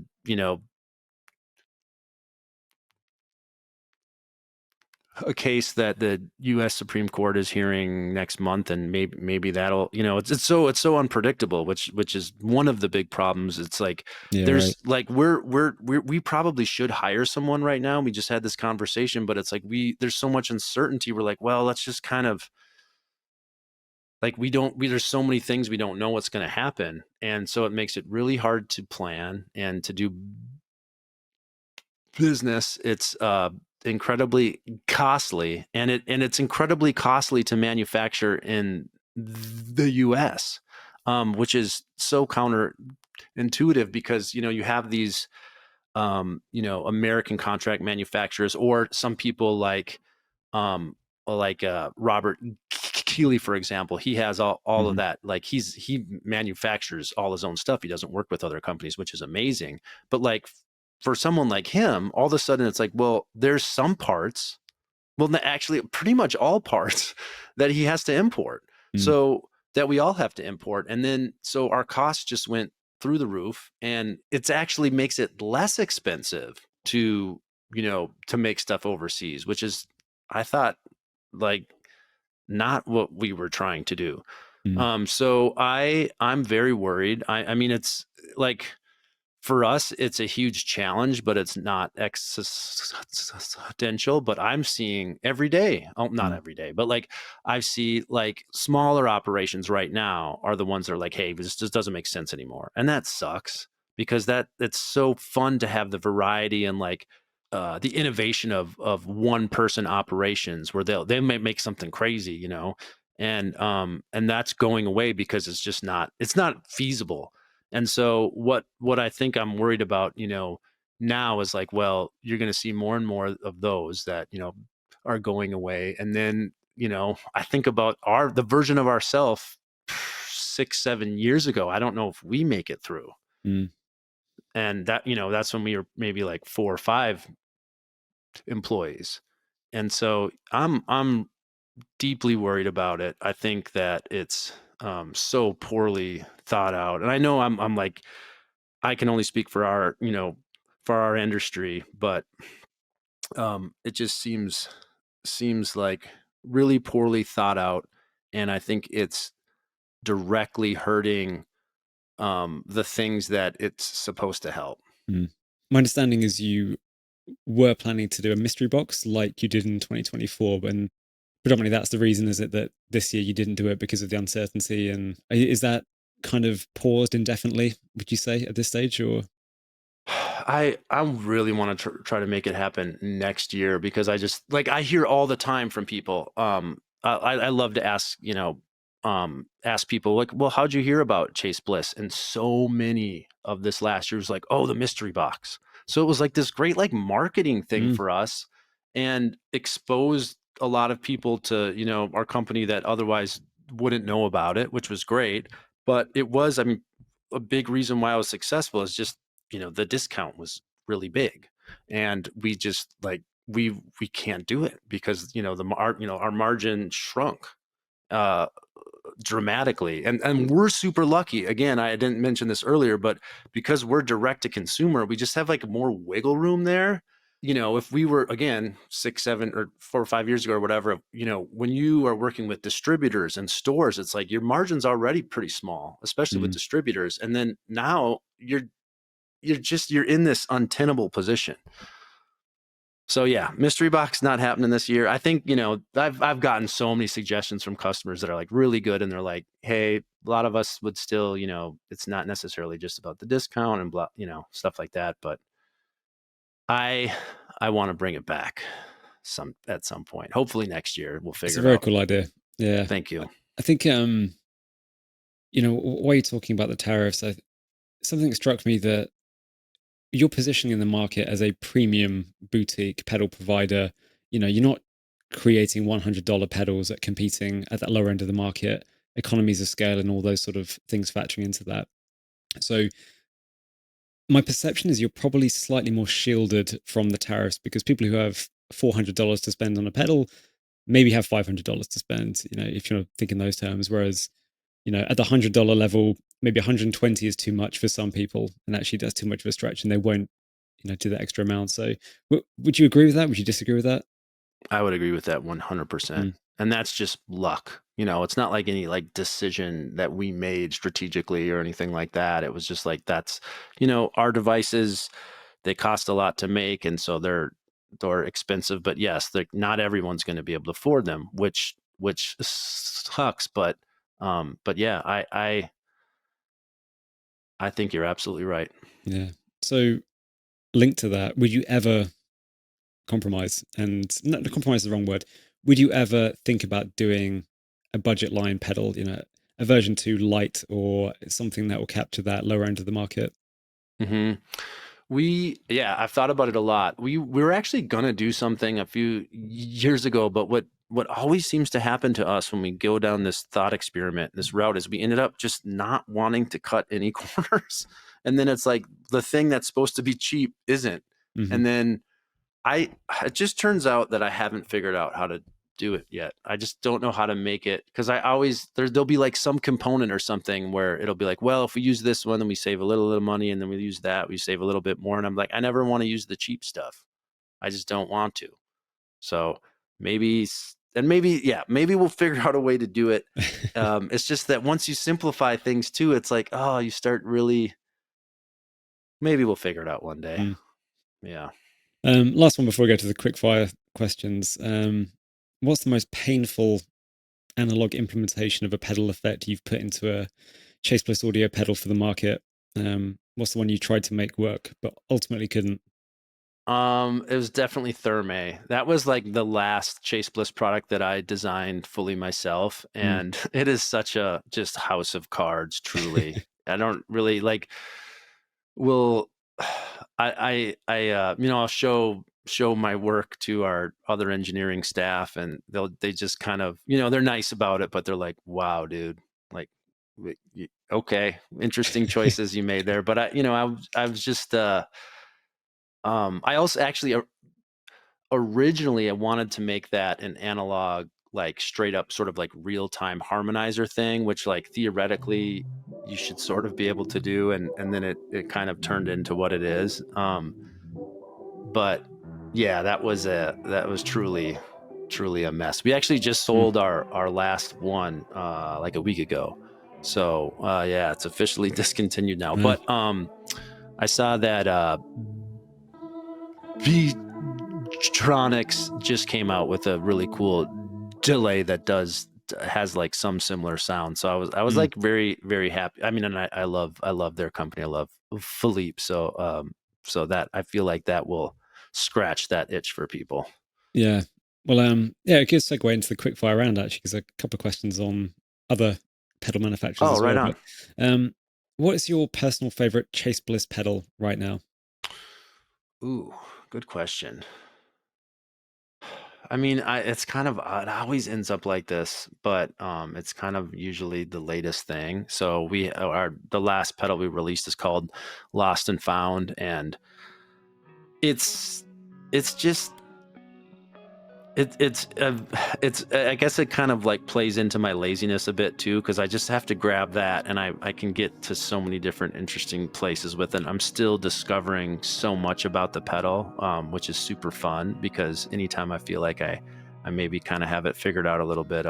case that the U.S. Supreme Court is hearing next month, and maybe that'll, it's so unpredictable, which is one of the big problems. It's like Yeah, right. there's like we probably should hire someone right now. We just had this conversation, but it's like there's so much uncertainty. We're like, well, let's just kind of like there's so many things we don't know what's going to happen, and so it makes it really hard to plan and to do business. It's incredibly costly, and it's incredibly costly to manufacture in the US, which is so counterintuitive, because you have these American contract manufacturers, or some people like Robert Keeley, for example. He has all of Mhm. that. Like, he manufactures all his own stuff. He doesn't work with other companies, which is amazing. But like, for someone like him, all of a sudden it's like, well, there's some parts, well, actually pretty much all parts that he has to import. Mm. So that we all have to import. And then so our costs just went through the roof, and it's actually makes it less expensive to make stuff overseas, which is, I thought, like, not what we were trying to do. Mm. So I'm very worried. I mean, it's like, for us, it's a huge challenge, but it's not existential. But I'm seeing every day, oh, not Mm. every day, but like, I see like smaller operations right now are the ones that are like, hey, this just doesn't make sense anymore. And that sucks, because it's so fun to have the variety and like the innovation of one person operations, where they may make something crazy, and that's going away because it's not feasible. And so what I think I'm worried about, now is like, well, you're going to see more and more of those that, are going away. And then, I think about the version of ourselves 6, 7 years ago. I don't know if we make it through. Mm. And that's when we were maybe like 4 or 5 employees. And so I'm deeply worried about it. I think that it's so poorly thought out. And I know I'm like, I can only speak for our industry, but it just seems like really poorly thought out, and I think it's directly hurting the things that it's supposed to help. Mm. My understanding is you were planning to do a mystery box like you did in 2024, and predominantly that's the reason, is it, that this year you didn't do it because of the uncertainty? And is that kind of paused indefinitely, would you say, at this stage? Or I really want to try to make it happen next year, because I just like, I hear all the time from people. I love to ask, ask people like, well, how'd you hear about Chase Bliss? And so many of this last year was like, oh, the mystery box. So it was like this great like marketing thing mm, for us, and exposed a lot of people to, our company that otherwise wouldn't know about it, which was great. But it was, I mean, a big reason why I was successful is just, the discount was really big, and we just like, we can't do it because, our margin shrunk uh dramatically, and we're super lucky. Again, I didn't mention this earlier, but because we're direct to consumer, we just have like more wiggle room there. If we were, again, 6, 7, or 4 or 5 years ago or whatever, when you are working with distributors and stores, it's like your margin's already pretty small, especially with mm. distributors, and then now you're in this untenable position. So yeah, mystery box not happening this year. I think, I've gotten so many suggestions from customers that are like really good, and they're like, hey, a lot of us would still, it's not necessarily just about the discount and blah, stuff like that. But I I want to bring it back at some point. Hopefully next year we'll It's figure a it very out. cool idea. Yeah. Thank I you. I think, while you're talking about the tariffs, something struck me, that you're positioning in the market as a premium boutique pedal provider. You're not creating $100 pedals that competing at that lower end of the market, economies of scale and all those sort of things factoring into that. So my perception is you're probably slightly more shielded from the tariffs, because people who have $400 to spend on a pedal maybe have $500 to spend, if you're thinking those terms. Whereas, at the $100 level, maybe 120 is too much for some people, and actually that's too much of a stretch, and they won't, do that extra amount. So, would you agree with that? Would you disagree with that? I would agree with that 100%. Mm, And that's just luck. It's not like any like decision that we made strategically or anything like that. It was just like, that's, our devices, they cost a lot to make, and so they're expensive. But yes, not everyone's going to be able to afford them, which sucks. But yeah, I think you're absolutely right. yeah. So, linked to that, would you ever compromise? And not compromise is the wrong word. Would you ever think about doing a budget line pedal, a version 2 light, or something that will capture that lower end of the market? hmm yeah, I've thought about it a lot. We were actually gonna do something a few years ago, but what always seems to happen to us when we go down this thought experiment, this route, is we ended up just not wanting to cut any corners. And then it's like the thing that's supposed to be cheap isn't. Hmm. And then I it just turns out that I haven't figured out how to do it yet. I just don't know how to make it, because I always there'll be like some component or something where it'll be like, well, if we use this one, then we save a little money, and then we use that, we save a little bit more. And I'm like, I never want to use the cheap stuff. I just don't want to. So maybe, yeah, maybe we'll figure out a way to do it. It's just that once you simplify things too, it's like, oh, you start really. Maybe we'll figure it out one day. Mm. Yeah. Last one before we go to the quick fire questions. What's the most painful analog implementation of a pedal effect you've put into a Chase Bliss audio pedal for the market? What's the one you tried to make work but ultimately couldn't? It was definitely Therme. That was like the last Chase Bliss product that I designed fully myself, Mm. and it is such a just house of cards, truly. I don't really like will I'll show my work to our other engineering staff, and they just kind of, they're nice about it, but they're like, wow, dude, like, okay, interesting choices you made there. But I was just I also actually originally I wanted to make that an analog, like straight up sort of like real time harmonizer thing, which like theoretically you should sort of be able to do, and then it kind of turned into what it is. But yeah, that was truly a mess. We actually just Mm. sold our last one like a week ago. So yeah, it's officially discontinued now. Uh, But I saw that V-Tronics just came out with a really cool delay that has like some similar sound. So I was mm, like very very happy. I mean, and I love their company. I love Philippe. So that I feel like that will scratch that itch for people. yeah. Well, yeah, a good segue into the quickfire round actually, because a couple of questions on other pedal manufacturers Oh, as right well. on. But what is your personal favorite Chase Bliss pedal right now? Ooh, good question. I mean, it's kind of it always ends up like this, but it's kind of usually the latest thing. So the last pedal we released is called Lost and Found, and it's it's just it, it's uh, it's I guess it kind of like plays into my laziness a bit too, because I just have to grab that and I can get to so many different interesting places with it. I'm still discovering so much about the pedal, which is super fun, because anytime I feel like I maybe kind of have it figured out a little bit,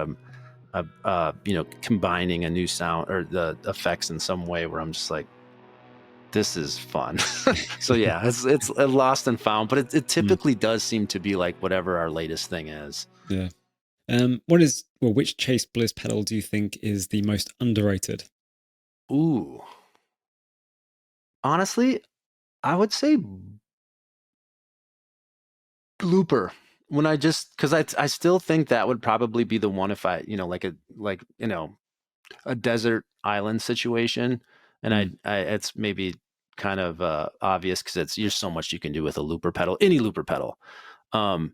combining a new sound or the effects in some way where I'm just like, this is fun. So yeah, it's a lost and found, but it Mm, typically does seem to be like whatever our latest thing is. yeah. Which Chase Bliss pedal do you think is the most underrated? Ooh, honestly, I would say blooper. When I just because I still think that would probably be the one if I a desert island situation, and Mm, I it's maybe kind of obvious because it's there's so much you can do with a looper pedal, any looper pedal. Um,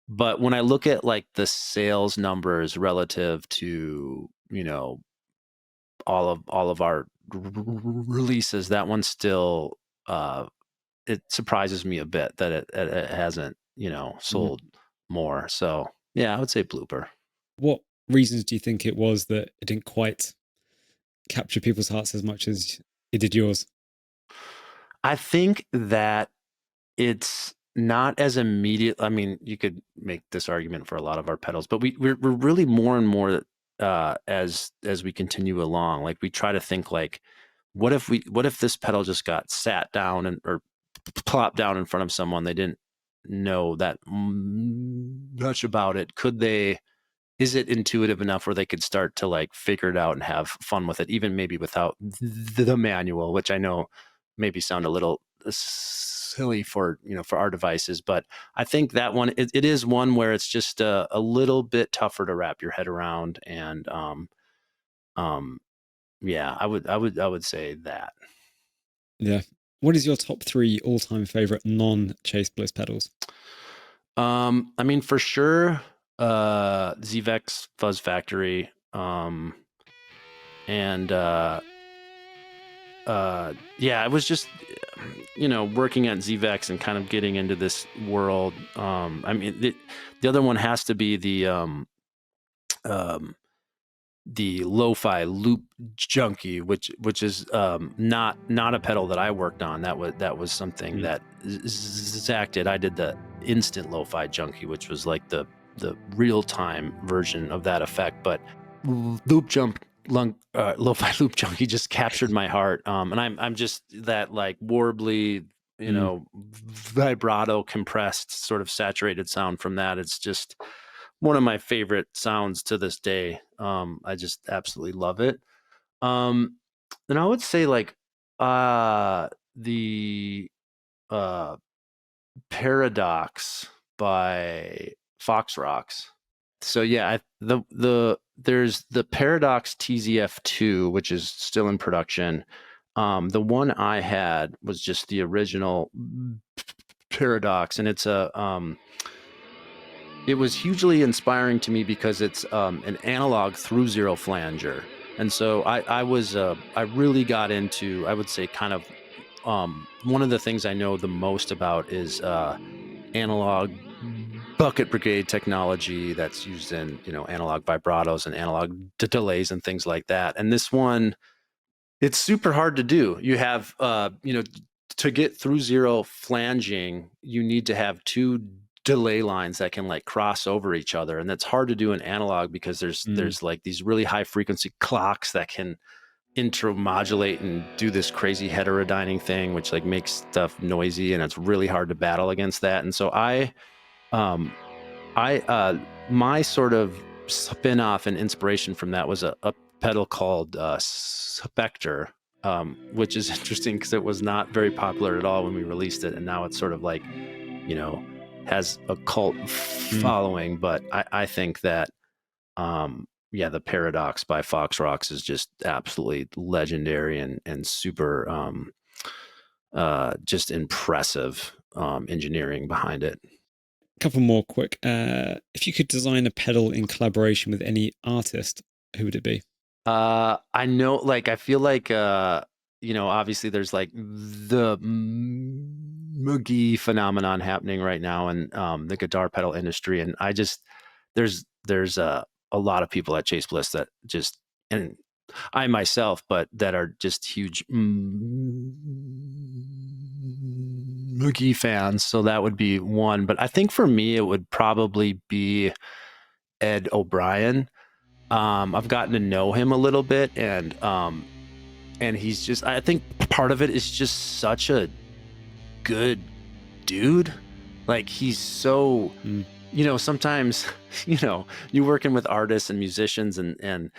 but when I look at like the sales numbers relative to all of our releases, that one still uh, it surprises me a bit that it hasn't mm. sold more. So yeah, I would say blooper. What reasons do you think it was that it didn't quite capture people's hearts as much as it did yours? I think that it's not as immediate. I mean, you could make this argument for a lot of our pedals, but we're really more and more as we continue along. Like we try to think like, what if this pedal just got sat down and or plopped down in front of someone they didn't know that much about it? Could they? Is it intuitive enough where they could start to like figure it out and have fun with it, even maybe without the manual, which I know maybe sound a little silly for for our devices, but I think that one it is one where it's just a little bit tougher to wrap your head around, and um yeah, I would say that. Yeah. What is your top three all-time favorite non-Chase Bliss pedals? I mean, for sure, Zvex Fuzz Factory, and yeah, I was just working at Zvex and kind of getting into this world. I mean, the other one has to be um, the lo-fi loop junkie, which is not a pedal that I worked on. That was something Mm, that Zach did. I did the instant lo-fi junkie, which was like the real-time version of that effect. But loop jump lo-fi loop junkie just captured my heart. And I'm just that like warbly, mm, vibrato compressed sort of saturated sound from that. It's just one of my favorite sounds to this day. I just absolutely love it. Um, and I would say like the uh Paradox by Fox Rocks. So yeah, there's the Paradox TZF2, which is still in production. The one I had was just the original Paradox, and it was hugely inspiring to me because it's an analog through zero flanger, and so I really got into, I would say, kind of one of the things I know the most about is analog bucket brigade technology that's used in analog vibratos and analog delays and things like that. And this one, it's super hard to do. You have to get through zero flanging, you need to have two delay lines that can like cross over each other, and that's hard to do in analog because there's like these really high frequency clocks that can intermodulate and do this crazy heterodyning thing, which like makes stuff noisy, and it's really hard to battle against that. And so um my sort of spin-off and inspiration from that was a pedal called Spectre, which is interesting because it was not very popular at all when we released it, and now it's sort of like, you know, has a cult following. But I think that yeah, the Paradox by Fox Rocks is just absolutely legendary and super just impressive engineering behind it. Couple more quick. If you could design a pedal in collaboration with any artist, who would it be? I know, like, I feel like, you know, obviously there's like the McGee phenomenon happening right now in the guitar pedal industry. And I just, there's a lot of people at Chase Bliss that just, and I myself, but that are just huge McGee fans. So that would be one. But I think for me, it would probably be Ed O'Brien. I've gotten to know him a little bit, and he's just, I think part of it is just such a good dude. Like, he's so, you know, sometimes, you know, you're working with artists and musicians, and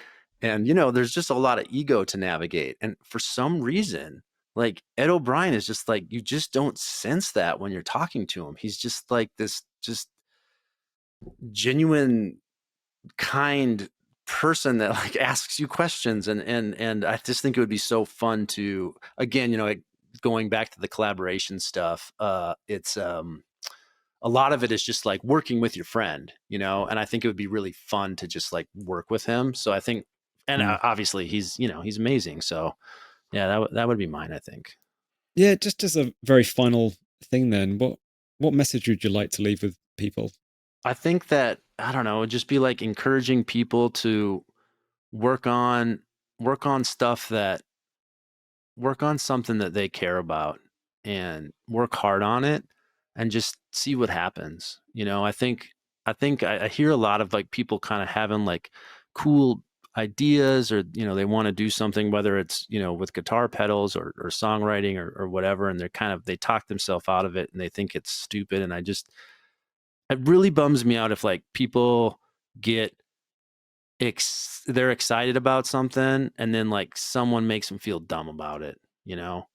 you know, there's just a lot of ego to navigate. And for some reason, like, Ed O'Brien is just like, you just don't sense that when you're talking to him. He's just like this just genuine, kind person that like asks you questions, and I just think it would be so fun to, again, you know, like, going back to the collaboration stuff, it's a lot of it is just like working with your friend, you know, and I think it would be really fun to just like work with him. So I think, and obviously he's, you know, he's amazing. So yeah, that would be mine, I think. Yeah, just as a very final thing then, what message would you like to leave with people? I think that, I don't know, just be like encouraging people to work on stuff that, work on something that they care about, and work hard on it, and just see what happens. You know, I hear a lot of like people kind of having like cool ideas, or, you know, they want to do something, whether it's, you know, with guitar pedals or songwriting or whatever, and they talk themselves out of it and they think it's stupid. And it really bums me out if like people get they're excited about something, and then like someone makes them feel dumb about it, you know,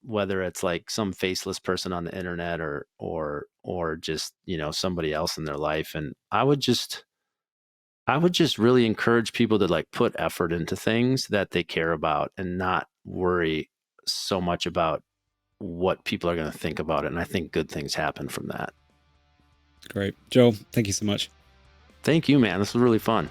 whether it's like some faceless person on the internet, or just, you know, somebody else in their life. And I would just really encourage people to like put effort into things that they care about, and not worry so much about what people are going to think about it. And I think good things happen from that. Great. Joel, thank you so much. Thank you, man. This was really fun.